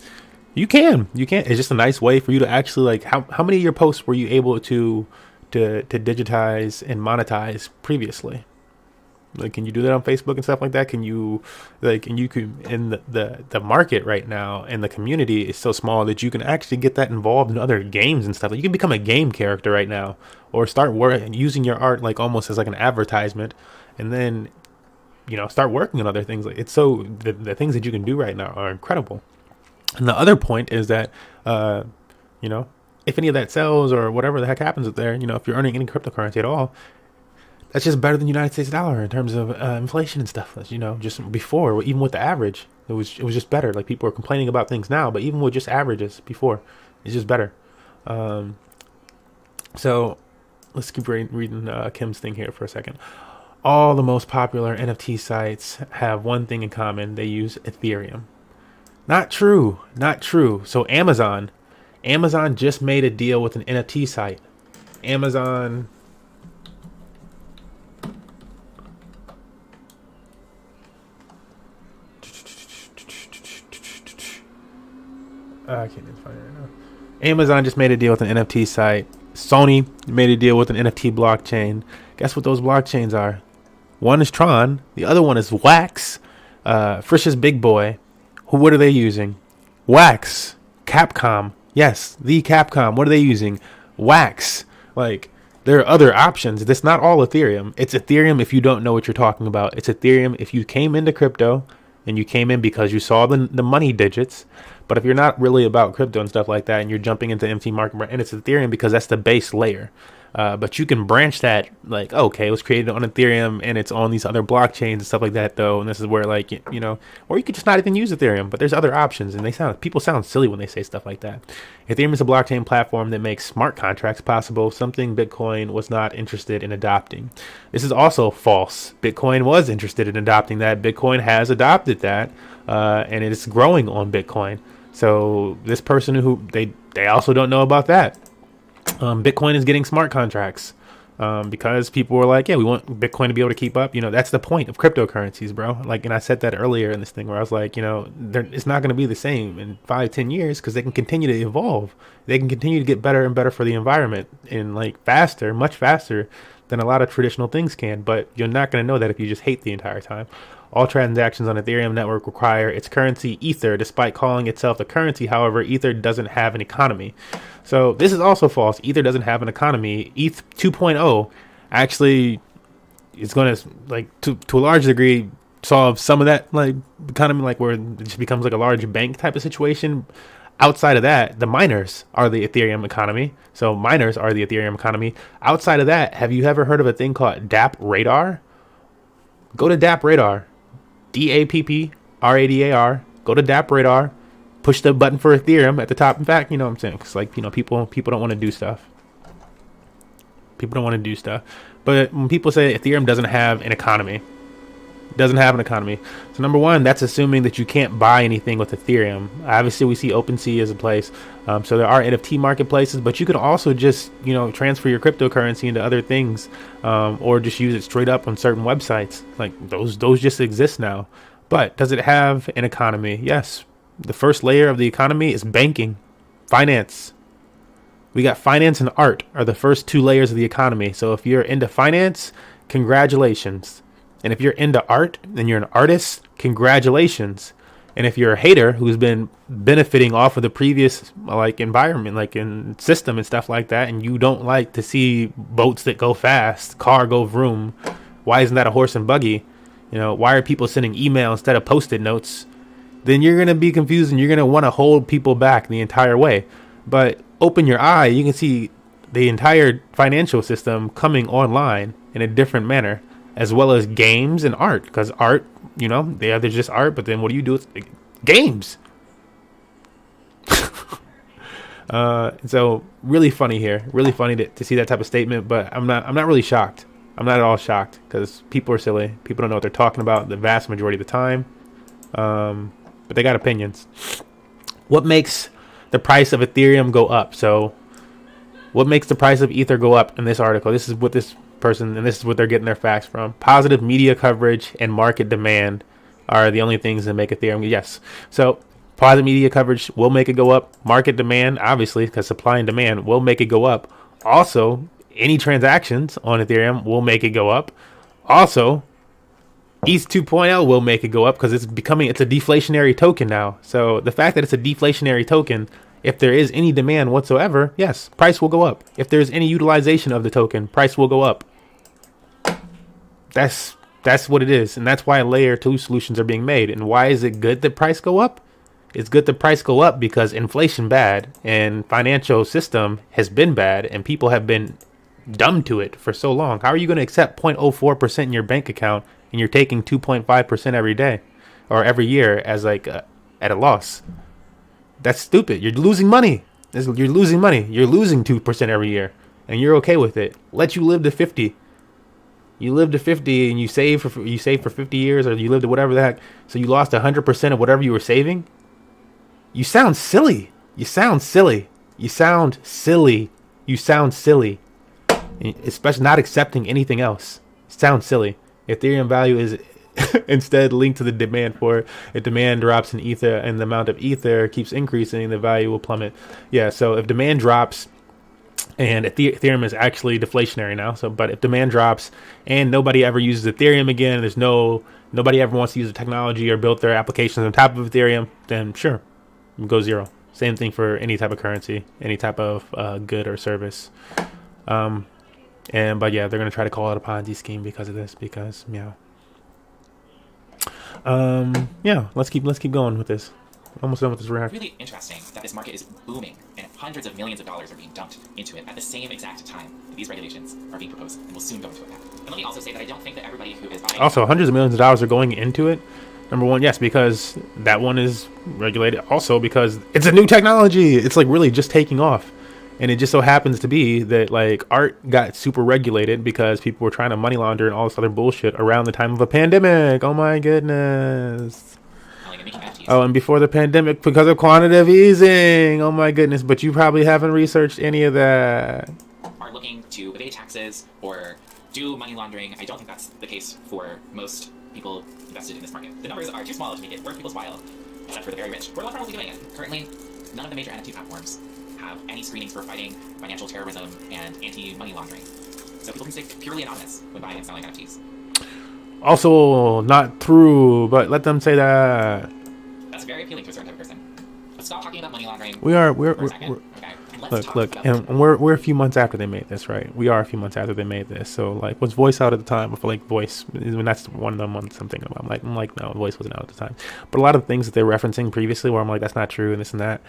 You can. It's just a nice way for you to actually, like, how many of your posts were you able to digitize and monetize previously? Like, can you do that on Facebook and stuff like that? Can you, like, and you can, in the market right now and the community is so small that you can actually get that involved in other games and stuff. Like, you can become a game character right now, or start using your art like almost as like an advertisement, and then, start working on other things. Like, it's so, the things that you can do right now are incredible. And the other point is that, if any of that sells or whatever the heck happens with there, if you're earning any cryptocurrency at all, that's just better than the United States dollar in terms of inflation and stuff. Just before, even with the average, it was just better. Like, people are complaining about things now, but even with just averages before, it's just better. So let's keep reading Kim's thing here for a second. All the most popular NFT sites have one thing in common: they use Ethereum. Not true. So Amazon just made a deal with an NFT site. Amazon. I can't even find it right now. Amazon just made a deal with an NFT site. Sony made a deal with an NFT blockchain. Guess what those blockchains are? One is Tron. The other one is Wax. Frisch's Big Boy. What are they using? Wax. Capcom. Yes, the Capcom. What are they using? Wax. Like, there are other options. It's not all Ethereum. It's Ethereum if you don't know what you're talking about. It's Ethereum if you came into crypto and you came in because you saw the money digits. But if you're not really about crypto and stuff like that, and you're jumping into NFT market, and it's Ethereum because that's the base layer. But you can branch that, like, okay, it was created on Ethereum and it's on these other blockchains and stuff like that, though. And this is where, like, or you could just not even use Ethereum, but there's other options. And people sound silly when they say stuff like that. Ethereum is a blockchain platform that makes smart contracts possible, something Bitcoin was not interested in adopting. This is also false. Bitcoin was interested in adopting that. Bitcoin has adopted that, and it is growing on Bitcoin. So this person who they also don't know about that. Bitcoin is getting smart contracts because people were like, yeah, we want Bitcoin to be able to keep up. That's the point of cryptocurrencies, bro. Like, and I said that earlier in this thing where I was like, it's not going to be the same in 5-10 years because they can continue to evolve. They can continue to get better and better for the environment and like faster, much faster than a lot of traditional things can. But you're not going to know that if you just hate the entire time. All transactions on Ethereum network require its currency Ether. Despite calling itself the currency, however, Ether doesn't have an economy. So this is also false. Ether doesn't have an economy. ETH 2.0 actually is going to, like, to a large degree, solve some of that, like, economy, like where it just becomes like a large bank type of situation. Outside of that, the miners are the Ethereum economy. So miners are the Ethereum economy. Outside of that, have you ever heard of a thing called DApp Radar? Go to DApp Radar. DAPPRADAR. Go to DApp Radar. Push the button for Ethereum at the top. In fact, you know what I'm saying? Because, like, people don't want to do stuff. People don't want to do stuff. But when people say Ethereum doesn't have an economy, Doesn't have an economy. So number one, that's assuming that you can't buy anything with Ethereum. Obviously, we see OpenSea as a place. So there are NFT marketplaces, but you could also just, transfer your cryptocurrency into other things, or just use it straight up on certain websites. Like those just exist now. But does it have an economy? Yes. The first layer of the economy is banking, finance. We got finance and art are the first two layers of the economy. So if you're into finance, congratulations. And if you're into art and you're an artist, congratulations. And if you're a hater who's been benefiting off of the previous environment, like in system and stuff like that, and you don't like to see boats that go fast, car go vroom, why isn't that a horse and buggy? Why are people sending email instead of post-it notes? Then you're going to be confused and you're going to want to hold people back the entire way. But open your eye, you can see the entire financial system coming online in a different manner, as well as games and art. Because art, they're just art, but then what do you do with games? So really funny here. Really funny to see that type of statement, but I'm not really shocked. I'm not at all shocked because people are silly. People don't know what they're talking about the vast majority of the time. But they got opinions. What makes the price of Ethereum go up? So what makes the price of Ether go up in this article? This is what this person, and this is what they're getting their facts from. Positive media coverage and market demand are the only things that make Ethereum. Yes. So positive media coverage will make it go up. Market demand, obviously, because supply and demand will make it go up. Also, any transactions on Ethereum will make it go up. Also, ETH 2.0 will make it go up because it's a deflationary token now. So the fact that it's a deflationary token, if there is any demand whatsoever, yes, price will go up. If there's any utilization of the token, price will go up. That's what it is. And that's why layer 2 solutions are being made. And why is it good that price go up? It's good that price go up because inflation bad and financial system has been bad and people have been dumb to it for so long. How are you going to accept 0.04% in your bank account and you're taking 2.5% every day or every year as at a loss? That's stupid. You're losing money. You're losing money. You're losing 2% every year and you're okay with it. Let you live to 50. You live to 50 and you save for 50 years, or you live to whatever the heck. So you lost 100% of whatever you were saving. You sound silly. You sound silly. You sound silly. You sound silly. Especially not accepting anything else. Sounds silly. Ethereum value is instead linked to the demand for it. If demand drops in Ether and the amount of Ether keeps increasing, the value will plummet. Yeah, so if demand drops, and Ethereum is actually deflationary now. But if demand drops and nobody ever uses Ethereum again, nobody ever wants to use the technology or build their applications on top of Ethereum, then sure, go zero. Same thing for any type of currency, any type of good or service. But yeah, they're gonna try to call it a Ponzi scheme because of this. Because meow. Let's keep going with this. Almost done with this react. Really interesting that this market is booming and hundreds of millions of dollars are being dumped into it at the same exact time that these regulations are being proposed and will soon go into effect. And let me also say that I don't think that everybody who is buying... Also, hundreds of millions of dollars are going into it. Number one, yes, because that one is regulated. Also, because it's a new technology. It's really just taking off. And it just so happens to be that art got super regulated because people were trying to money launder and all this other bullshit around the time of a pandemic. Oh my goodness. Oh, and before the pandemic because of quantitative easing. Oh my goodness. But you probably haven't researched any of that. Are looking to evade taxes or do money laundering. I don't think that's the case for most people invested in this market. The numbers are too small to make it worth people's while, except for the very rich. We're not probably doing it. Currently, none of the major NFT platforms have any screenings for fighting financial terrorism and anti-money laundering. So people can stay purely anonymous when buying and selling NFTs. Also, not true, but let them say that. That's very appealing to a certain type of person. Let's stop talking about money laundering. We're okay. Look, and we're a few months after they made this, right? We are a few months after they made this. So was Voice out at the time? Or Voice, when that's one of the months I'm thinking about. I'm like, no, Voice wasn't out at the time. But a lot of the things that they're referencing previously, where I'm like, that's not true, and this and that,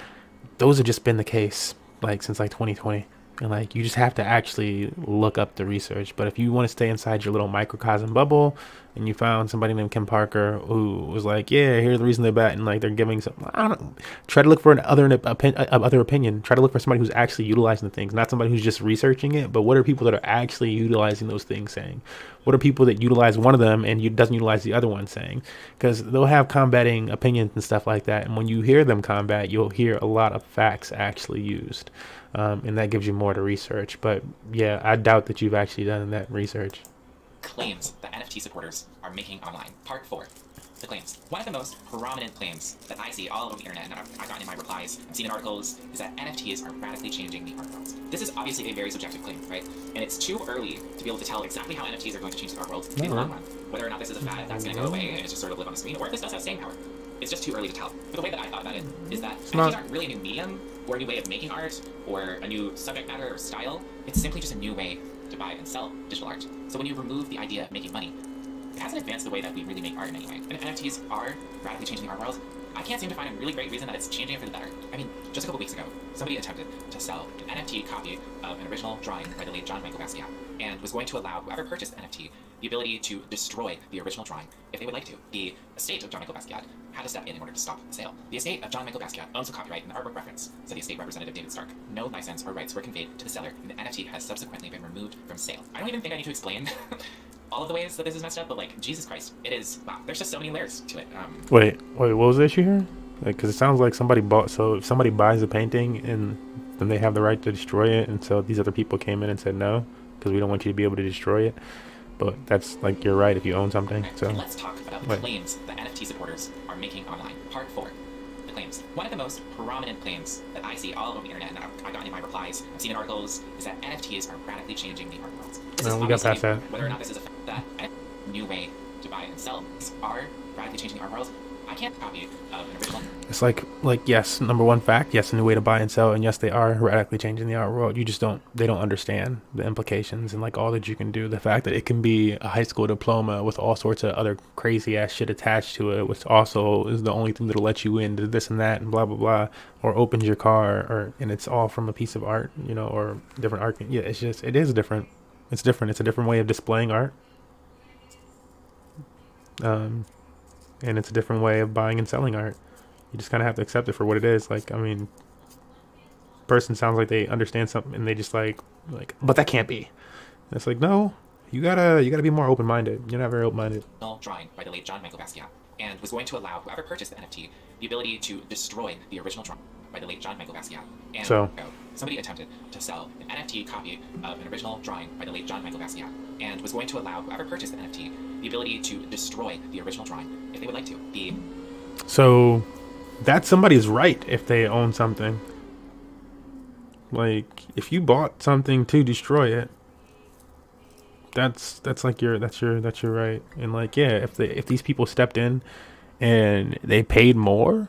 those have just been the case since 2020. And you just have to actually look up the research. But if you want to stay inside your little microcosm bubble, and you found somebody named Kim Parker who was like, yeah, here's the reason they're bad, and like they're giving some, I don't know, try to look for other opinion. Try to look for somebody who's actually utilizing the things, not somebody who's just researching it, but what are people that are actually utilizing those things saying? What are people that utilize one of them and doesn't utilize the other one saying? Because they'll have combating opinions and stuff like that, and when you hear them combat, you'll hear a lot of facts actually used, and that gives you more to research. But yeah, I doubt that you've actually done that research. Claims that NFT supporters are making online. Part 4. The claims. One of the most prominent claims that I see all over the internet, and I've gotten in my replies and seen in articles, is that NFTs are radically changing the art world. This is obviously a very subjective claim, right? And it's too early to be able to tell exactly how NFTs are going to change the art world in the long run. Whether or not this is a fad that's going to go away and it's just sort of live on the screen, or if this does have staying power. It's just too early to tell. But the way that I thought about it is that NFTs aren't really a new medium or a new way of making art or a new subject matter or style. It's simply just a new way to buy and sell digital art. So when you remove the idea of making money, it hasn't advanced the way that we really make art in any way. And if NFTs are radically changing the art world, I can't seem to find a really great reason that it's changing it for the better. I mean, just a couple weeks ago, somebody attempted to sell an NFT copy of an original drawing by the late John Michael Basquiat, and was going to allow whoever purchased the NFT the ability to destroy the original drawing if they would like to. The estate of John Michael Basquiat had to step in order to stop the sale. The estate of John Michael Basquiat owns the copyright in the artwork reference, said the estate representative David Stark. No license or rights were conveyed to the seller, and the NFT has subsequently been removed from sale. I don't even think I need to explain all of the ways that this is messed up, but like, Jesus Christ, it is, wow, there's just so many layers to it. Wait, what was the issue here? Like, because it sounds like somebody bought, so if somebody buys a painting and then they have the right to destroy it, and so these other people came in and said no, because we don't want you to be able to destroy it. But that's like, you're right if you own something. So and let's talk about the claims that NFT supporters are making online. Part 4. The claims. One of the most prominent claims that I see all over the internet, and I've gotten in my replies, I've seen in articles, is that NFTs are radically changing the art world. This is we got past that. Whether or not this is a new way to buy and sell are radically changing the art world. I can't copy an original. It's like yes, number one fact, yes, a new way to buy and sell, and yes, they are radically changing the art world. You just they don't understand the implications and like all that you can do. The fact that it can be a high school diploma with all sorts of other crazy ass shit attached to it, which also is the only thing that'll let you into this and that and blah blah blah, or opens your car, and it's all from a piece of art, or different art. Yeah, it is different. It's different. It's a different way of displaying art. And it's a different way of buying and selling art. You just kind of have to accept it for what it is. Like, I mean, person sounds like they understand something and they just like, but that can't be. And it's like, no, you gotta be more open-minded. You're not very open-minded. Drawing by the late John Michael Basquiat, and was going to allow whoever purchased the NFT the ability to destroy the original drawing by the late John Michael Basquiat. And so somebody attempted to sell an NFT copy of an original drawing by the late John Michael Basquiat, and was going to allow whoever purchased the NFT the ability to destroy the original drawing if they would like to. So that's somebody's right if they own something. Like, if you bought something to destroy it, that's like that's your right. And like, yeah, if these people stepped in and they paid more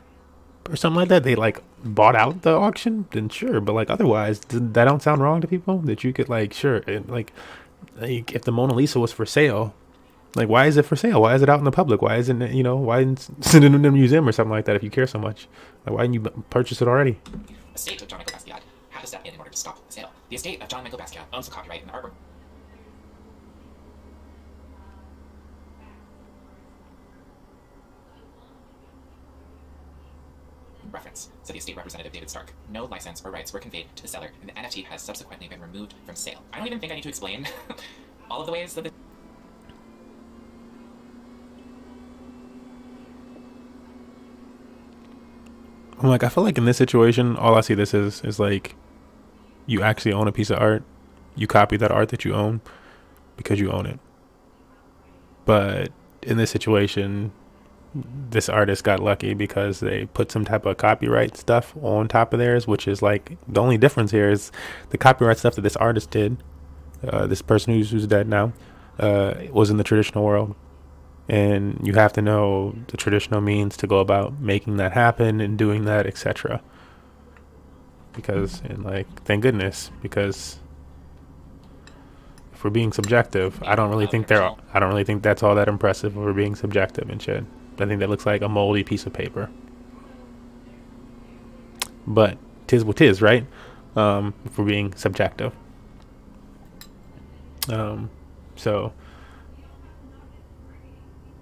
or something like that, they like bought out the auction, then sure. But like, otherwise, that don't sound wrong to people that you could like, sure, like if the Mona Lisa was for sale, like, why is it for sale? Why is it out in the public? Why isn't it, why isn't it in a museum or something like that if you care so much? Like, why didn't you purchase it already? The estate of John Michael Basquiat had to step in order to stop the sale. The estate of John Michael Basquiat owns the copyright in the artwork reference, said the estate representative David Stark. No license or rights were conveyed to the seller, and the NFT has subsequently been removed from sale. I don't even think I need to explain all of the ways that I'm like, I feel like in this situation, all I see this is like, you actually own a piece of art. You copy that art that you own because you own it. But in this situation, this artist got lucky because they put some type of copyright stuff on top of theirs, which is like, the only difference here is the copyright stuff that this artist did, this person who's dead now, was in the traditional world. And you have to know the traditional means to go about making that happen and doing that, etc. Because, and like, thank goodness, because if we're being subjective, I don't really think that's all that impressive if we're being subjective and shit. I think that looks like a moldy piece of paper. But tis what tis, right? If we're being subjective. So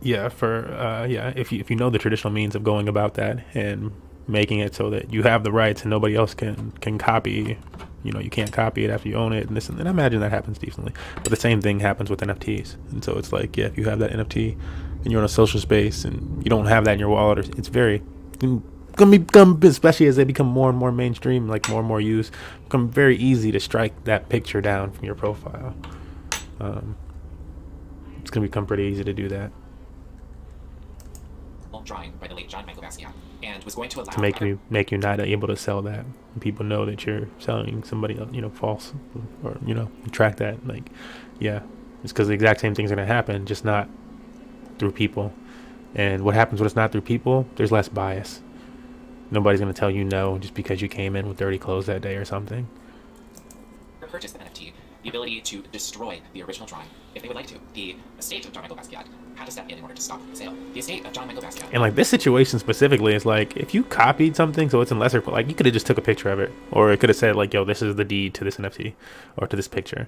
yeah, for if you know the traditional means of going about that and making it so that you have the rights and nobody else can copy, you can't copy it after you own it and this, and I imagine that happens decently. But the same thing happens with NFTs, and so it's like, yeah, if you have that NFT and you're in a social space and you don't have that in your wallet, it's very gonna become, especially as they become more and more mainstream, like more and more used, become very easy to strike that picture down from your profile. It's gonna become pretty easy to do that, drawing by the late John Michael Basquiat, and was going to allow to make you not able to sell that. People know that you're selling somebody else, false, or track that. Like, yeah, it's because the exact same things are gonna happen, just not through people. And what happens when it's not through people? There's less bias. Nobody's gonna tell you no just because you came in with dirty clothes that day or something. purchase the NFT the ability to destroy the original drawing if they would like to. The estate of John Michael Basquiat had to step in order to stop the sale. The estate of John Michael Basquiat. And like this situation specifically is like, if you copied something so it's in lesser, like you could have just took a picture of it, or it could have said like, yo, this is the deed to this NFT or to this picture.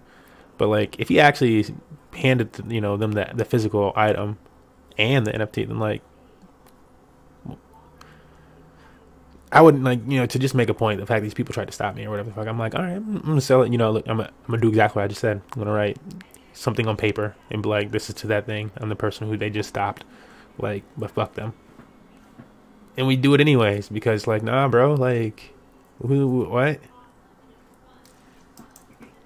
But like if you actually handed them the physical item and the NFT, then like I wouldn't to just make a point. The fact these people tried to stop me or whatever the fuck, I'm like, all right, I'm gonna sell it. Look, I'm gonna do exactly what I just said. I'm gonna write something on paper and be like, this is to that thing. I'm the person who they just stopped. Like, but fuck them. And we do it anyways because like, nah, bro, like, what?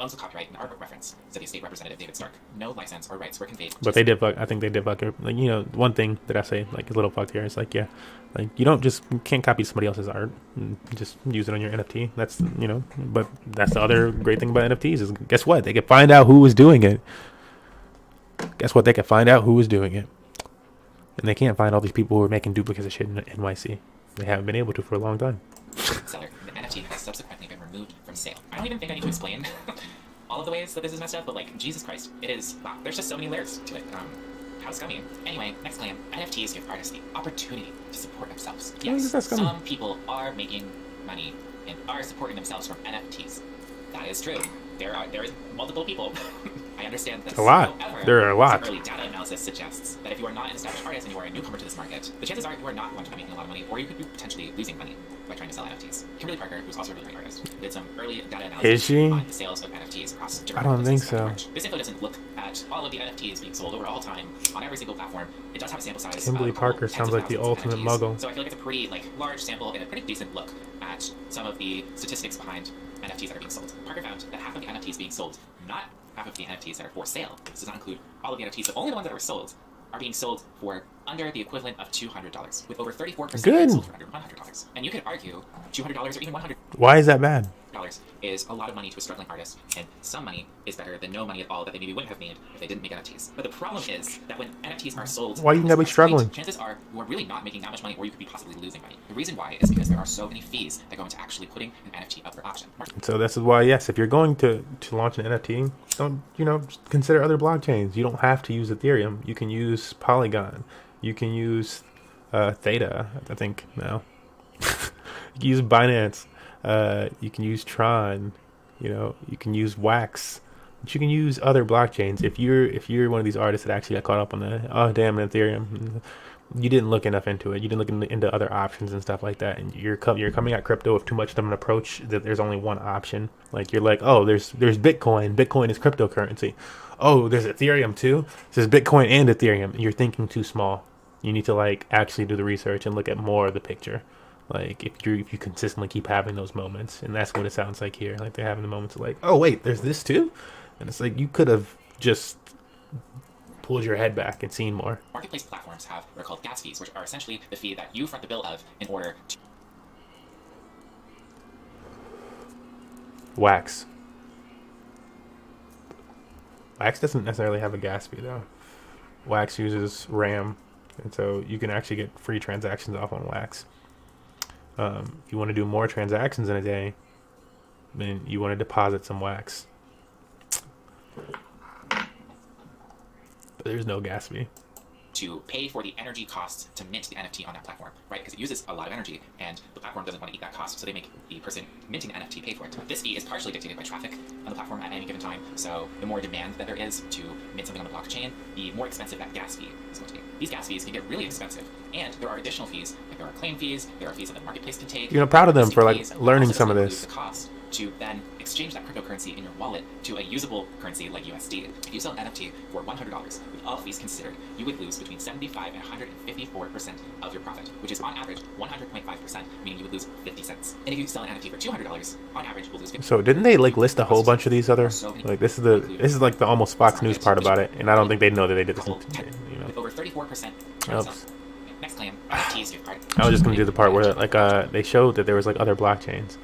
Owns the copyright and artwork reference, said the estate representative David Stark. No license or rights were conveyed. But they did fuck. I think they did fuck. Like, one thing that I say like a little fucked here is like, yeah, like you can't copy somebody else's art and just use it on your NFT. That's but that's the other great thing about NFTs is, guess what? They can find out who was doing it. Guess what? They can find out who was doing it, and they can't find all these people who are making duplicates of shit in NYC. They haven't been able to for a long time. Seller, the NFT has subsequently been removed from sale. I don't even think I need to explain all of the ways that this is messed up, but like, Jesus Christ, it is, wow, there's just so many layers to it. How scummy. Anyway, next claim, NFTs give artists the opportunity to support themselves. Yes, some people are making money and are supporting themselves from NFTs. That is true. There is multiple people. I understand this. A lot. However, there are a lot. Early data analysis suggests that if you are not an established artist and you are a newcomer to this market, the chances are you are not going to be making a lot of money, or you could be potentially losing money by trying to sell NFTs. Kimberly Parker, who's also a really great artist, did some early data analysis on the sales of NFTs across different I don't think so. This info doesn't look at all of the NFTs being sold over all time on every single platform. It does have a sample size. Kimberly Parker sounds like the ultimate muggle. So I feel like it's a pretty large sample and a pretty decent look at some of the statistics behind NFTs that are being sold. Parker found that half of the NFTs being sold, not half of the NFTs that are for sale, this does not include all of the NFTs, but only the ones that were sold, are being sold for under the equivalent of $200, with over 34% being sold for under $100. And you could argue $200 or even $100. Why is that bad? Is a lot of money to a struggling artist, and some money is better than no money at all that they maybe wouldn't have made if they didn't make NFTs. But the problem is that when NFTs are sold, why you gotta be struggling? Chances are you are really not making that much money, or you could be possibly losing money. The reason why is because there are so many fees that go into actually putting an NFT up for auction. So this is why, yes, if you're going to launch an NFT, don't consider other blockchains. You don't have to use Ethereum. You can use Polygon. You can use Theta, I think now. You can use Binance. You can use Tron. You can use Wax. But you can use other blockchains. If you're one of these artists that actually got caught up on Ethereum, you didn't look enough into it. You didn't look into other options and stuff like that. And you're coming at crypto with too much of an approach that there's only one option. Like you're like, oh, there's Bitcoin. Bitcoin is cryptocurrency. Oh, there's Ethereum too. There's Bitcoin and Ethereum. You're thinking too small. You need to actually do the research and look at more of the picture. Like if you consistently keep having those moments, and that's what it sounds like here. Like they're having the moments of like, oh wait, there's this too, and it's like you could have just pulled your head back and seen more. Marketplace platforms have what are called gas fees, which are essentially the fee that you front the bill of in order to Wax. Wax doesn't necessarily have a gas fee though. Wax uses RAM, and so you can actually get free transactions off on Wax. If you want to do more transactions in a day, then you want to deposit some Wax. But there's no gas fee. to pay for the energy costs to mint the NFT on that platform, right? Because it uses a lot of energy, and the platform doesn't want to eat that cost, so they make the person minting the NFT pay for it. This fee is partially dictated by traffic on the platform at any given time, so the more demand that there is to mint something on the blockchain, the more expensive that gas fee is going to be. These gas fees can get really expensive, and there are additional fees, like there are claim fees, there are fees that the marketplace can take. Proud of them for like learning some of this. The cost to then exchange that cryptocurrency in your wallet to a usable currency like USD. If you sell an NFT for $100, with all fees considered, you would lose between 75 and 154% of your profit, which is on average 100.5%, meaning you would lose 50 cents. And if you sell an NFT for $200, on average, you will lose 50 cents. So didn't they like list a whole bunch of these other, like this is like the almost Fox News part about it, and I don't think they know that they did this. With over 34%. Next claim, NFTs give part. I was just gonna do the part where like they showed that there was like other blockchains,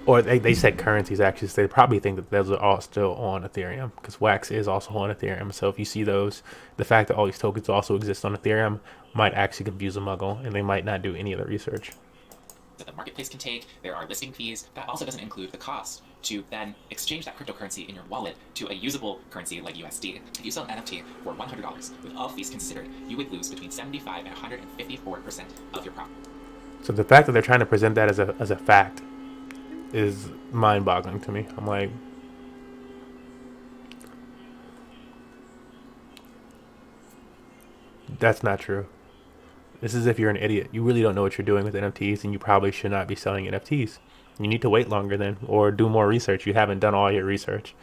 or they said currencies actually. So they probably think that those are all still on Ethereum because Wax is also on Ethereum. So if you see those, the fact that all these tokens also exist on Ethereum might actually confuse a muggle, and they might not do any other research. That the marketplace can take. There are listing fees. That also doesn't include the cost to then exchange that cryptocurrency in your wallet to a usable currency like USD. If you sell an NFT for $100, with all fees considered, you would lose between 75 and 154% of your profit. So the fact that they're trying to present that as a fact is mind-boggling to me. I'm like, that's not true. This is if you're an idiot. You really don't know what you're doing with NFTs, and you probably should not be selling NFTs. You need to wait longer then, or do more research. You haven't done all your research.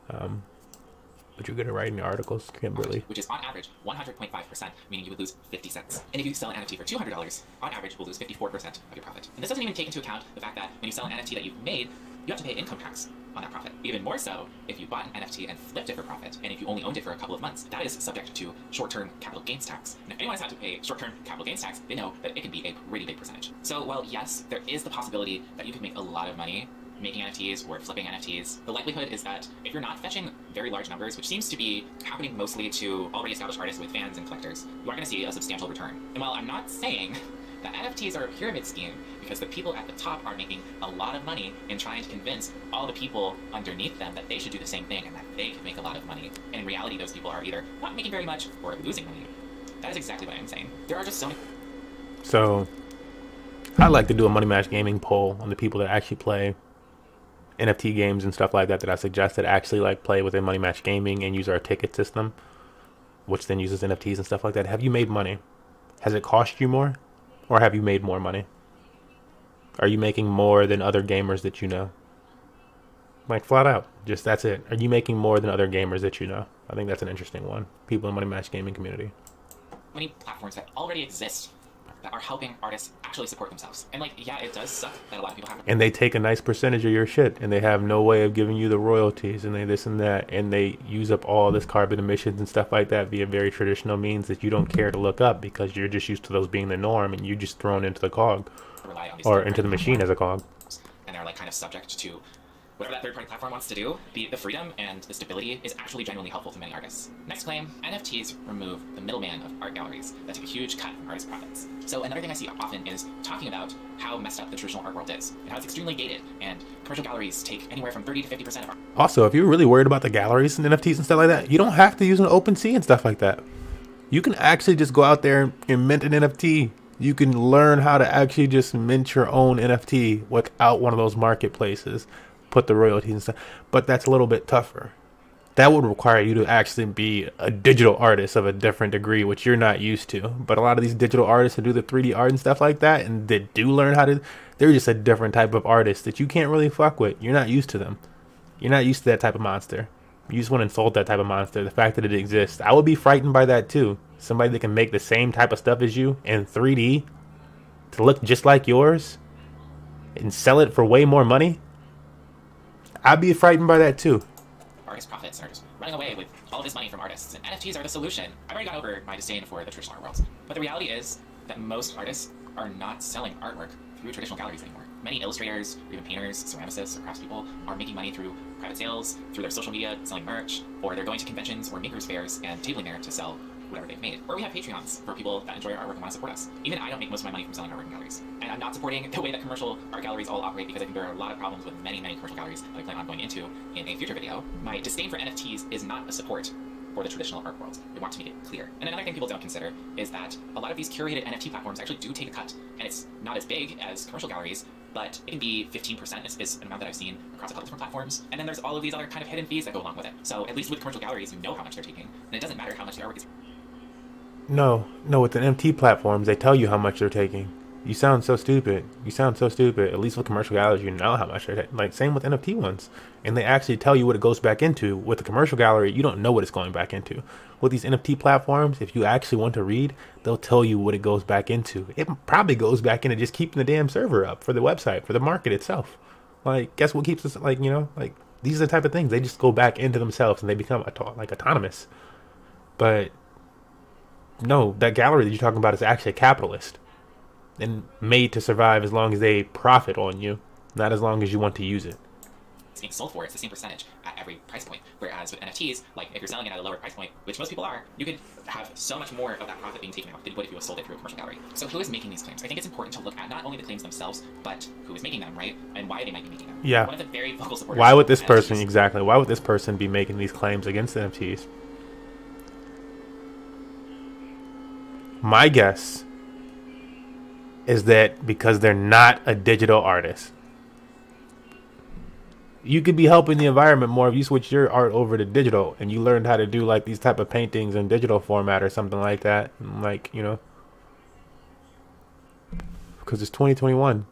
But you're good at writing articles, Kimberly. Which is on average 100.5%, meaning you would lose 50 cents. And if you sell an NFT for $200, on average, you will lose 54% of your profit. And this doesn't even take into account the fact that when you sell an NFT that you've made, you have to pay income tax on that profit. Even more so if you bought an NFT and flipped it for profit, and if you only owned it for a couple of months, that is subject to short-term capital gains tax. And if anyone has had to pay short-term capital gains tax, they know that it can be a pretty big percentage. So while yes, there is the possibility that you could make a lot of money making NFTs or flipping NFTs, the likelihood is that if you're not fetching very large numbers, which seems to be happening mostly to already established artists with fans and collectors, you are going to see a substantial return. And while I'm not saying that NFTs are a pyramid scheme, because the people at the top are making a lot of money in trying to convince all the people underneath them that they should do the same thing and that they could make a lot of money. And in reality, those people are either not making very much or losing money. That is exactly what I'm saying. There are just so many. So, I'd like to do a Money Match Gaming poll on the people that actually play NFT games and stuff like that I suggested actually like play within Money Match Gaming and use our ticket system, which then uses NFTs and stuff like that. Have you made money? Has it cost you more? Or have you made more money? Are you making more than other gamers that you know? Like flat out, just that's it. Are you making more than other gamers that you know? I think that's an interesting one. People in Money Match Gaming community. Many platforms that already exist that are helping artists actually support themselves. And like, yeah, it does suck that a lot of people have. And they take a nice percentage of your shit, and they have no way of giving you the royalties, and they this and that, and they use up all this carbon emissions and stuff like that via very traditional means that you don't care to look up because you're just used to those being the norm, and you're just thrown into the cog or into the machine as a cog. And they're like kind of subject to whatever that third-party platform wants to do. The freedom and the stability is actually genuinely helpful to many artists. Next claim, NFTs remove the middleman of art galleries that take a huge cut from artists' profits. So another thing I see often is talking about how messed up the traditional art world is, and how it's extremely gated, and commercial galleries take anywhere from 30 to 50% of art. Also, if you're really worried about the galleries and NFTs and stuff like that, you don't have to use an OpenSea and stuff like that. You can actually just go out there and mint an NFT. You can learn how to actually just mint your own NFT without one of those marketplaces. Put the royalties and stuff, but that's a little bit tougher. That would require you to actually be a digital artist of a different degree, which you're not used to. But a lot of these digital artists who do the 3D art and stuff like that, and that do learn how to, they're just a different type of artist that you can't really fuck with. You're not used to them. You're not used to that type of monster. You just want to insult that type of monster. The fact that it exists, I would be frightened by that too. Somebody that can make the same type of stuff as you in 3D to look just like yours and sell it for way more money. I'd be frightened by that too. Artist profits are just running away with all of this money from artists, and NFTs are the solution. I've already got over my disdain for the traditional art world, but the reality is that most artists are not selling artwork through traditional galleries anymore. Many illustrators, or even painters, ceramicists, or craftspeople are making money through private sales, through their social media, selling merch, or they're going to conventions or makers fairs and tabling there to sell whatever they've made. Or we have Patreons for people that enjoy our artwork and want to support us. Even I don't make most of my money from selling artwork in galleries. And I'm not supporting the way that commercial art galleries all operate because I think there are a lot of problems with many, many commercial galleries that I plan on going into in a future video. My disdain for NFTs is not a support for the traditional art world. They want to make it clear. And another thing people don't consider is that a lot of these curated NFT platforms actually do take a cut, and it's not as big as commercial galleries, but it can be 15% is an amount that I've seen across a couple different platforms. And then there's all of these other kind of hidden fees that go along with it. So at least with commercial galleries, you know how much they're taking, and it doesn't matter how much the artwork is. No, with the NFT platforms, they tell you how much they're taking. You sound so stupid. At least with commercial galleries, you know how much they're taking. Like, same with NFT ones. And they actually tell you what it goes back into. With the commercial gallery, you don't know what it's going back into. With these NFT platforms, if you actually want to read, they'll tell you what it goes back into. It probably goes back into just keeping the damn server up for the website, for the market itself. Like, guess what keeps us, like, these are the type of things. They just go back into themselves and they become, autonomous. But no, that gallery that you're talking about is actually a capitalist and made to survive as long as they profit on you, not as long as you want to use it. It's being sold for, it's the same percentage at every price point. Whereas with NFTs, like if you're selling it at a lower price point, which most people are, you could have so much more of that profit being taken out than you would if you sold it through a commercial gallery. So who is making these claims? I think it's important to look at not only the claims themselves, but who is making them, right? And why they might be making them. Yeah. One of the very vocal supporters. Why would this person, NFTs, exactly, why would this person be making these claims against NFTs? My guess is that because they're not a digital artist. You could be helping the environment more if you switch your art over to digital and you learned how to do like these type of paintings in digital format or something like that. Like, because it's 2021.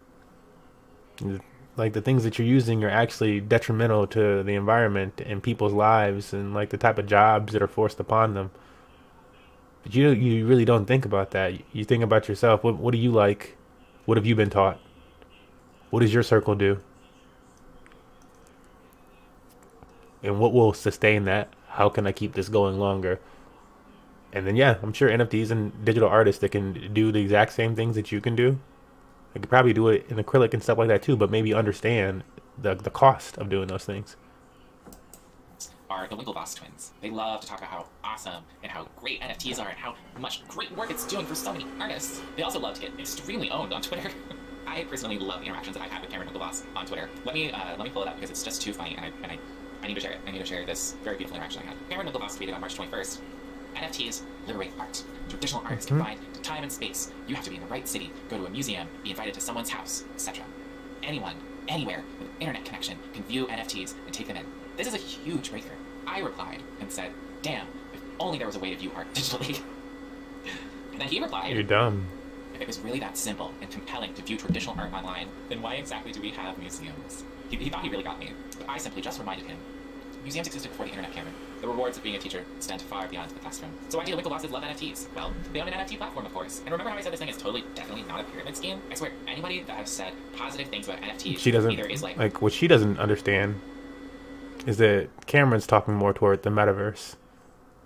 Like the things that you're using are actually detrimental to the environment and people's lives and like the type of jobs that are forced upon them. But you really don't think about that. You think about yourself. What do you like? What have you been taught? What does your circle do? And what will sustain that? How can I keep this going longer? And then, yeah, I'm sure NFTs and digital artists that can do the exact same things that you can do. They could probably do it in acrylic and stuff like that too, but maybe understand the cost of doing those things. Are the Winklevoss twins. They love to talk about how awesome and how great NFTs are and how much great work it's doing for so many artists. They also love to get extremely owned on Twitter. I personally love the interactions that I've had with Cameron Winklevoss on Twitter. Let me pull it up because it's just too funny and I need to share it. I need to share this very beautiful interaction I had. Cameron Winklevoss tweeted on March 21st, NFTs liberate art. Traditional artists can find time and space. You have to be in the right city, go to a museum, be invited to someone's house, etc. Anyone, anywhere with an internet connection can view NFTs and take them in. This is a huge breakthrough. I replied and said, damn, if only there was a way to view art digitally. And then he replied, You're dumb. If it was really that simple and compelling to view traditional art online, then why exactly do we have museums? He thought he really got me, but I simply just reminded him, museums existed before the internet, Cameron. The rewards of being a teacher extend far beyond the classroom. So why do Winklevosses love NFTs? Well, they own an NFT platform, of course. And remember how I said this thing is definitely not a pyramid scheme? I swear, anybody that has said positive things about NFTs She doesn't, either is like what she doesn't understand is that Cameron's talking more toward the metaverse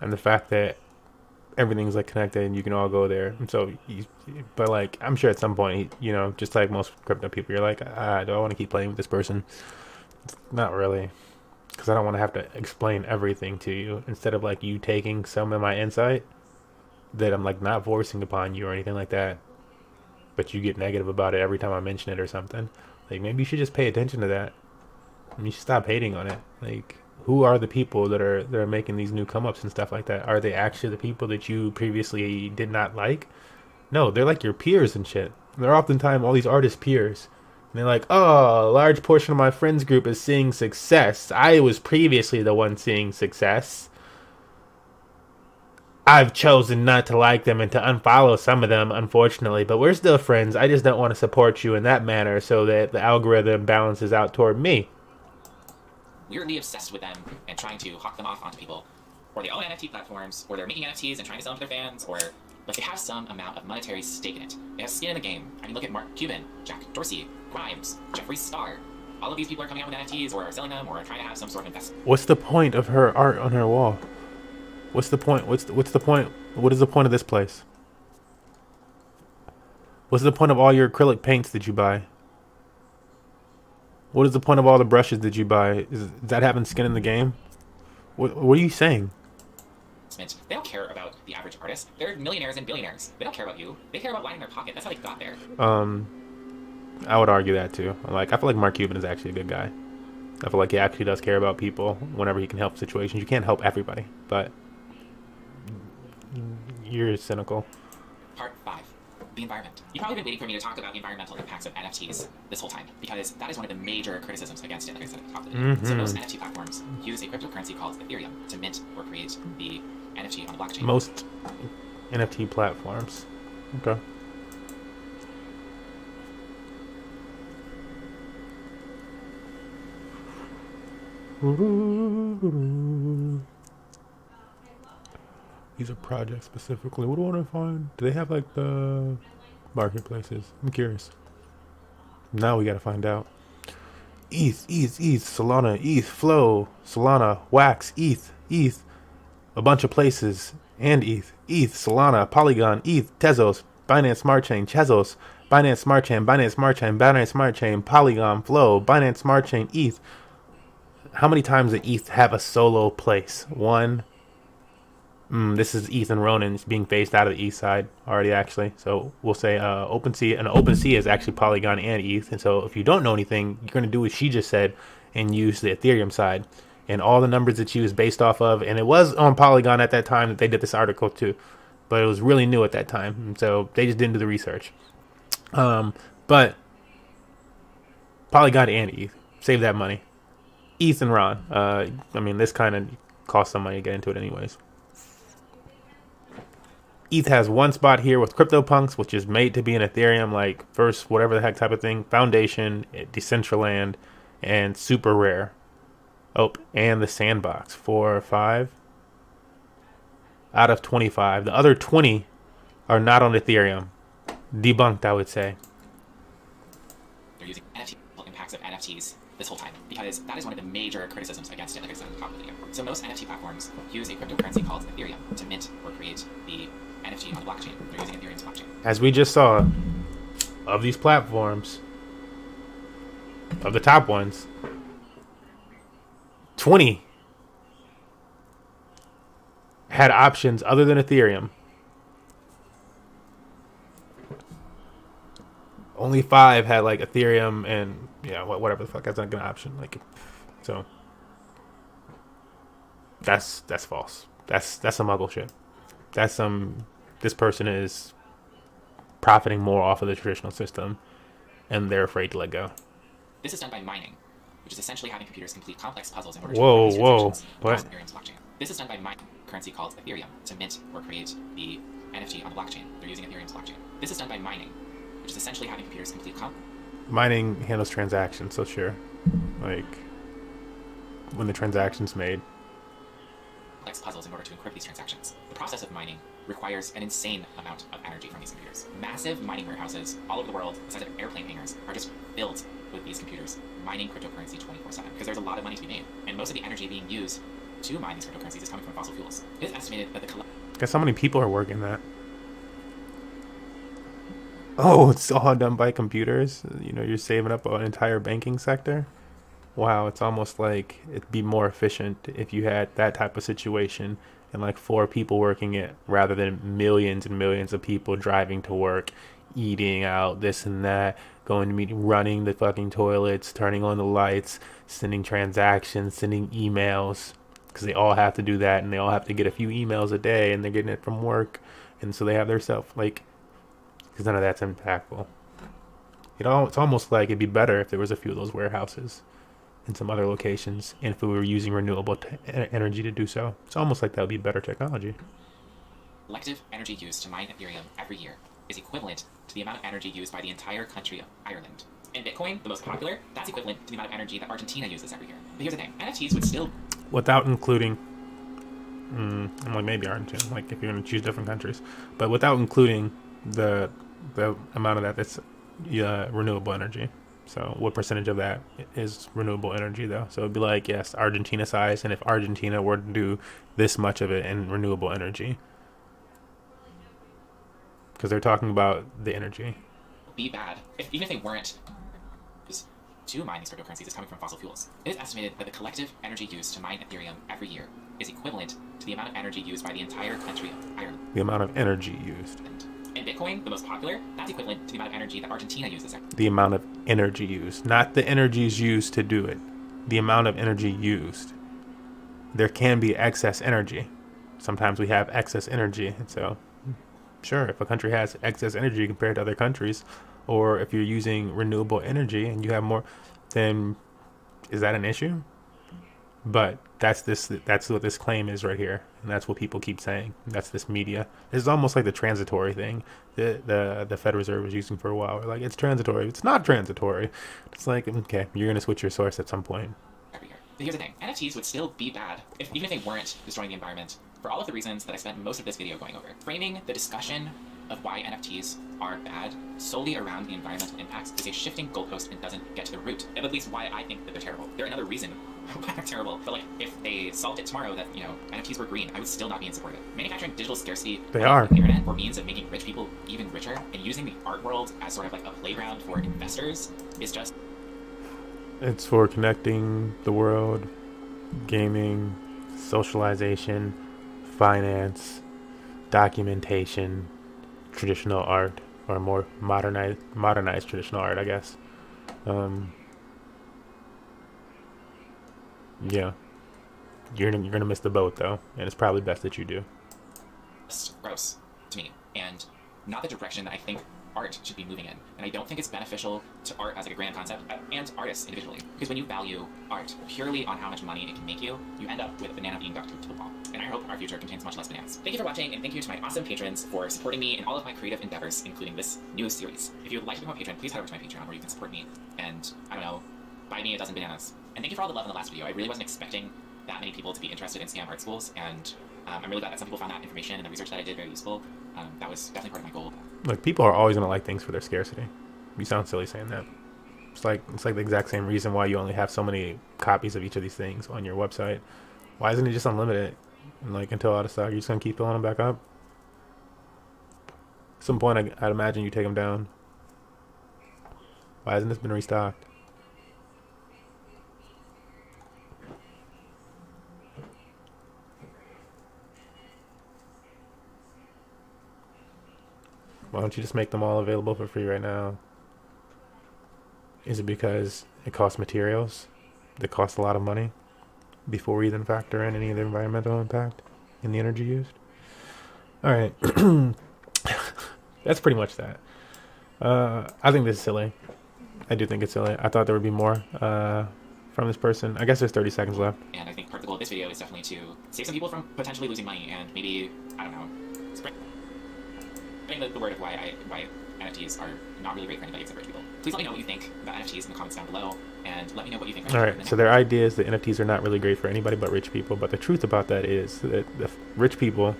and the fact that everything's like connected and you can all go there. And so, but like, I'm sure at some point, just like most crypto people, you're like, do I want to keep playing with this person? Not really. Because I don't want to have to explain everything to you instead of like you taking some of my insight that I'm like not forcing upon you or anything like that. But you get negative about it every time I mention it or something. Like maybe you should just pay attention to that. You should stop hating on it. Like, who are the people that are making these new come ups and stuff like that? Are they actually the people that you previously did not like? No, they're like your peers and shit. They're oftentimes all these artist peers. And they're like, oh, a large portion of my friends group is seeing success. I was previously the one seeing success. I've chosen not to like them and to unfollow some of them, unfortunately. But we're still friends. I just don't want to support you in that manner so that the algorithm balances out toward me. Weirdly obsessed with them and trying to hawk them off onto people. Or they own NFT platforms, or they're making NFTs and trying to sell them to their fans, or like they have some amount of monetary stake in it. They have skin in the game. I mean, look at Mark Cuban, Jack Dorsey, Grimes, Jeffree Star. All of these people are coming out with NFTs or are selling them or are trying to have some sort of investment. What's the point of her art on her wall? What's the point? What's the point? What is the point of this place? What's the point of all your acrylic paints that you buy? What is the point of all the brushes that you buy? Is that having skin in the game? What are you saying? They don't care about the average artist. They're millionaires and billionaires. They don't care about you. They care about lining their pocket. That's how they got there. I would argue that too. I feel like Mark Cuban is actually a good guy. I feel like he actually does care about people whenever he can help situations. You can't help everybody, but You're cynical. Part 5. The environment. You've probably been waiting for me to talk about the environmental impacts of NFTs this whole time, because that is one of the major criticisms against it, like I said at the top of the video. So most NFT platforms use a cryptocurrency called Ethereum to mint or create the NFT on the blockchain. Most NFT platforms. Okay. These are projects specifically. What do I want to find? Do they have like the marketplaces? I'm curious. Now we gotta find out. ETH, Solana, ETH, Flow, Solana, Wax, ETH, a bunch of places, and ETH, Solana, Polygon, ETH, Tezos, Binance Smart Chain, Tezos, Binance Smart Chain, Binance Smart Chain, Binance Smart Chain, Polygon, Flow, Binance Smart Chain, ETH. How many times did ETH have a solo place? One. This is ETH and Ronin. It's being phased out of the ETH side already, actually. So we'll say OpenSea. And OpenSea is actually Polygon and ETH. And so if you don't know anything, you're going to do what she just said and use the Ethereum side. And all the numbers that she was based off of. And it was on Polygon at that time that they did this article too. But it was really new at that time. And so they just didn't do the research. But Polygon and ETH. Save that money. ETH and Ron. I mean, this kind of costs some money to get into it anyways. ETH has one spot here with CryptoPunks, which is made to be an Ethereum, like first, whatever the heck type of thing, Foundation, Decentraland, and Super Rare. Oh, and the Sandbox, 4 or 5 out of 25. The other 20 are not on Ethereum. Debunked, I would say. They're using NFT impacts of NFTs this whole time, because that is one of the major criticisms against it, like I said at the top of the video. So most NFT platforms use a cryptocurrency called Ethereum to mint or create the NFT on the blockchain. They're using Ethereum's blockchain. As we just saw, of these platforms, of the top ones, 20 had options other than Ethereum. Only 5 had like Ethereum and whatever the fuck. That's not an option. Like, so that's false. That's some muggle shit. That's some. This person is profiting more off of the traditional system, and they're afraid to let go. This is done by mining, which is essentially having computers complete complex puzzles in order Whoa, to what? Ethereum's blockchain. This is done by mining currency called Ethereum to mint or create the NFT on the blockchain. They're using Ethereum's blockchain. This is done by mining, which is essentially having computers complete mining handles transactions, so sure. Like when the transaction's made. Complex puzzles in order to encrypt these transactions. The process of mining requires an insane amount of energy from these computers. Massive mining warehouses all over the world, the size of airplane hangars, are just filled with these computers mining cryptocurrency 24/7 because there's a lot of money to be made, and most of the energy being used to mine these cryptocurrencies is coming from fossil fuels. It is estimated that the guess how many people are working that? Oh, it's all done by computers. You're saving up an entire banking sector. Wow, it's almost like it'd be more efficient if you had that type of situation and like 4 people working it rather than millions and millions of people driving to work, eating out, this and that, going to meeting, running the fucking toilets, turning on the lights, sending transactions, sending emails, because they all have to do that, and they all have to get a few emails a day, and they're getting it from work, and so they have their self, like, because none of that's impactful. It's almost like it'd be better if there was a few of those warehouses in some other locations, and if we were using renewable energy to do so. It's almost like that would be better technology. Collective energy used to mine Ethereum every year is equivalent to the amount of energy used by the entire country of Ireland. In Bitcoin, the most popular, that's equivalent to the amount of energy that Argentina uses every year. But here's the thing, NFTs would still... Without including... well, maybe Argentina, like if you're going to choose different countries. But without including the amount of that's renewable energy. So what percentage of that is renewable energy, though? So it'd be like, yes, Argentina size, and if Argentina were to do this much of it in renewable energy. Because they're talking about the energy. Be bad. Even if they weren't to mine these cryptocurrencies is coming from fossil fuels. It is estimated that the collective energy used to mine Ethereum every year is equivalent to the amount of energy used by the entire country of Ireland. The amount of energy used. In Bitcoin, the most popular, that's equivalent to the amount of energy that Argentina uses. The amount of energy used, not the energies used to do it. The amount of energy used. There can be excess energy. Sometimes we have excess energy, and so Sure, if a country has excess energy compared to other countries, or if you're using renewable energy and you have more, then is that an issue? But that's what this claim is right here, and that's what people keep saying. That's this media. This is almost like the transitory thing that the Federal Reserve was using for a while. Like, it's transitory. It's not transitory. It's like, okay, you're gonna switch your source at some point. every year. But here's the thing, NFTs would still be bad even if they weren't destroying the environment for all of the reasons that I spent most of this video going over. Framing the discussion of why NFTs are bad solely around the environmental impacts is a shifting goalpost and doesn't get to the root of at least why I think that they're terrible. They're another reason why they're terrible. But like, if they solved it tomorrow that, you know, NFTs were green, I would still not be in support of it. Manufacturing digital scarcity on the internet or means of making rich people even richer and using the art world as sort of like a playground for investors is just... It's for connecting the world, gaming, socialization, finance, documentation, traditional art, or more modernized traditional art, I guess. Yeah, you're gonna miss the boat though, and it's probably best that you do. gross to me, and not the direction that I think art should be moving in. And I don't think it's beneficial to art as like a grand concept and artists individually. Because when you value art purely on how much money it can make you, you end up with a banana being ducked to the wall. And I hope our future contains much less bananas. Thank you for watching, and thank you to my awesome patrons for supporting me in all of my creative endeavors, including this new series. If you would like to become a patron, please head over to my Patreon where you can support me and, I don't know, buy me a dozen bananas. And thank you for all the love in the last video. I really wasn't expecting that many people to be interested in STEM art schools, and I'm really glad that some people found that information and the research that I did very useful. That was definitely part of my goal. Look, people are always gonna like things for their scarcity. You sound silly saying that. It's like the exact same reason why you only have so many copies of each of these things on your website. Why isn't it just unlimited? And like, until out of stock, you're just gonna keep filling them back up. At some point, I'd imagine you take them down. Why hasn't this been restocked? Why don't you just make them all available for free right now? Is it because it costs materials that cost a lot of money before we even factor in any of the environmental impact and the energy used? All right. That's pretty much that. I think this is silly. I do think it's silly. I thought there would be more from this person. I guess there's 30 seconds left. And I think part of the goal of this video is definitely to save some people from potentially losing money and maybe, I don't know, spreading the word of why NFTs are not really great for anybody except rich people. Please let me know what you think about NFTs in the comments down below, and let me know what you think. All right, so their idea is that NFTs are not really great for anybody but rich people, but the truth about that is that the rich people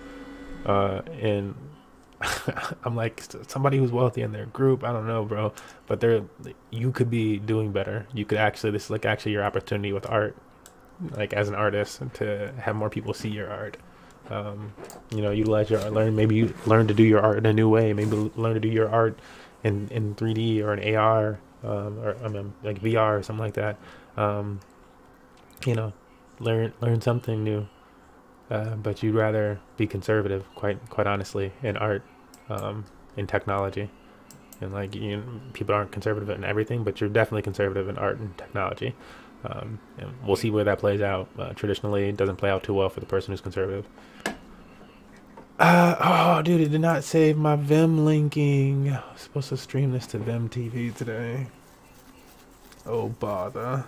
in I'm like, somebody who's wealthy in their group, I don't know, bro, but you could be doing better. You could actually, this is like actually your opportunity with art, like as an artist, to have more people see your art. You know, utilize your art, learn to do your art in a new way. Maybe learn to do your art in 3D or in AR, or I mean, like VR or something like that. You know, learn something new. But you'd rather be conservative, quite honestly, in art, in technology, and like, you know, people aren't conservative in everything, but you're definitely conservative in art and technology. And we'll see where that plays out. Traditionally, it doesn't play out too well for the person who's conservative. Oh, dude, it did not save my Vim linking. I was supposed to stream this to Vim TV today. Oh, bother.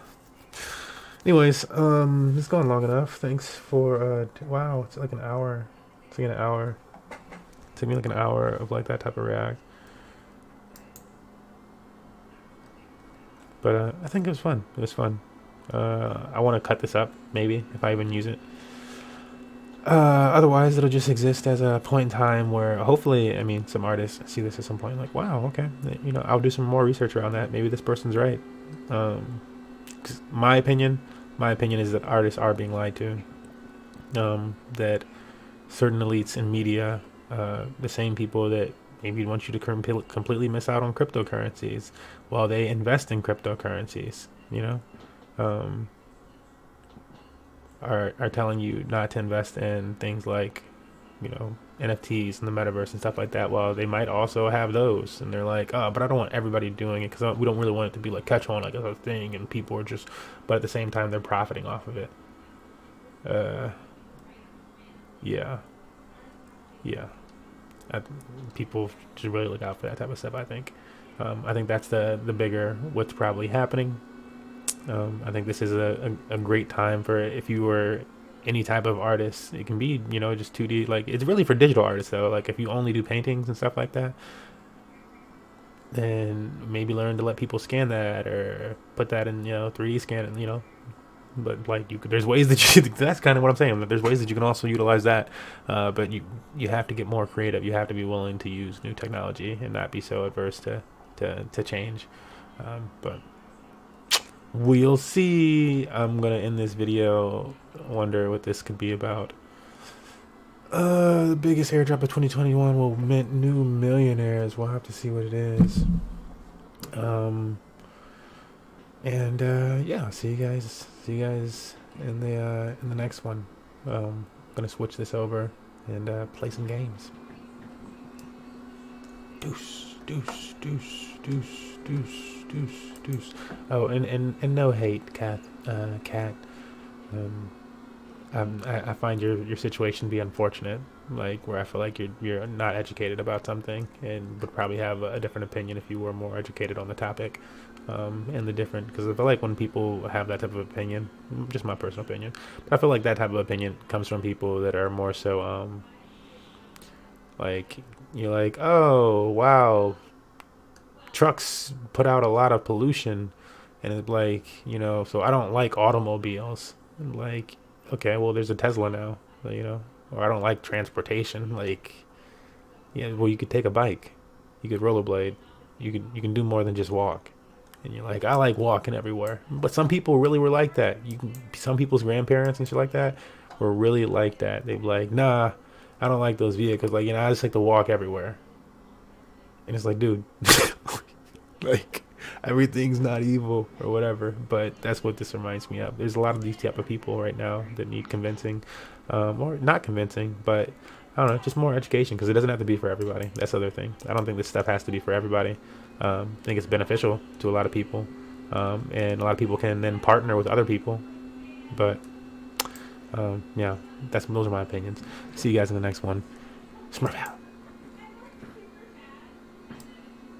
Anyways, it's going long enough. Thanks for, wow, it's like an hour. It's like an hour. It took me like an hour of like that type of react. But I think it was fun. It was fun. I want to cut this up, maybe, if I even use it. Otherwise, it'll just exist as a point in time where hopefully, I mean, some artists see this at some point, like, wow, okay, you know, I'll do some more research around that. Maybe this person's right. 'Cause my opinion is that artists are being lied to. That certain elites in media, the same people that maybe want you to completely miss out on cryptocurrencies while they invest in cryptocurrencies, you know, are telling you not to invest in things like, you know, NFTs and the metaverse and stuff like that. Well, they might also have those, and they're like, oh, but I don't want everybody doing it because we don't really want it to be like catch on like a thing, and people are just, but at the same time they're profiting off of it. Yeah. I, people should really look out for that type of stuff. I think that's the bigger what's probably happening. I think this is a great time for if you were any type of artist. It can be, you know, just 2D. Like, it's really for digital artists though. Like, if you only do paintings and stuff like that, then maybe learn to let people scan that or put that in, you know, 3D scan it, you know. But like, you could, there's ways that you that's kind of what I'm saying, that there's ways that you can also utilize that, but you have to get more creative. You have to be willing to use new technology and not be so adverse to change. But we'll see. I'm gonna end this video. Wonder what this could be about. The biggest airdrop of 2021 will mint new millionaires. We'll have to see what it is. And yeah, see you guys in the next one. Gonna switch this over and play some games. Deuce, deuce, deuce, deuce, deuce, deuce, deuce. Oh, and no hate, Cat. I find your situation to be unfortunate, like where I feel like you're not educated about something and would probably have a different opinion if you were more educated on the topic, and the different, because I feel like when people have that type of opinion, just my personal opinion, but I feel like that type of opinion comes from people that are more so like, you're like, oh wow, trucks put out a lot of pollution, and it's like, you know, so I don't like automobiles, and like, okay, well, there's a Tesla now, you know, or I don't like transportation. Like, yeah, well, you could take a bike, you could rollerblade, you can do more than just walk. And you're like, I like walking everywhere. But some people really were like that. Some people's grandparents and shit like that were really like that. They'd be like, nah, I don't like those vehicles. Like, you know, I just like to walk everywhere. And it's like, dude, like, everything's not evil or whatever, but that's what this reminds me of. There's a lot of these type of people right now that need convincing, or not convincing, but I don't know, just more education, because it doesn't have to be for everybody. That's the other thing. I don't think this stuff has to be for everybody. I think it's beneficial to a lot of people, and a lot of people can then partner with other people. But yeah, those are my opinions. See you guys in the next one. Smurf out.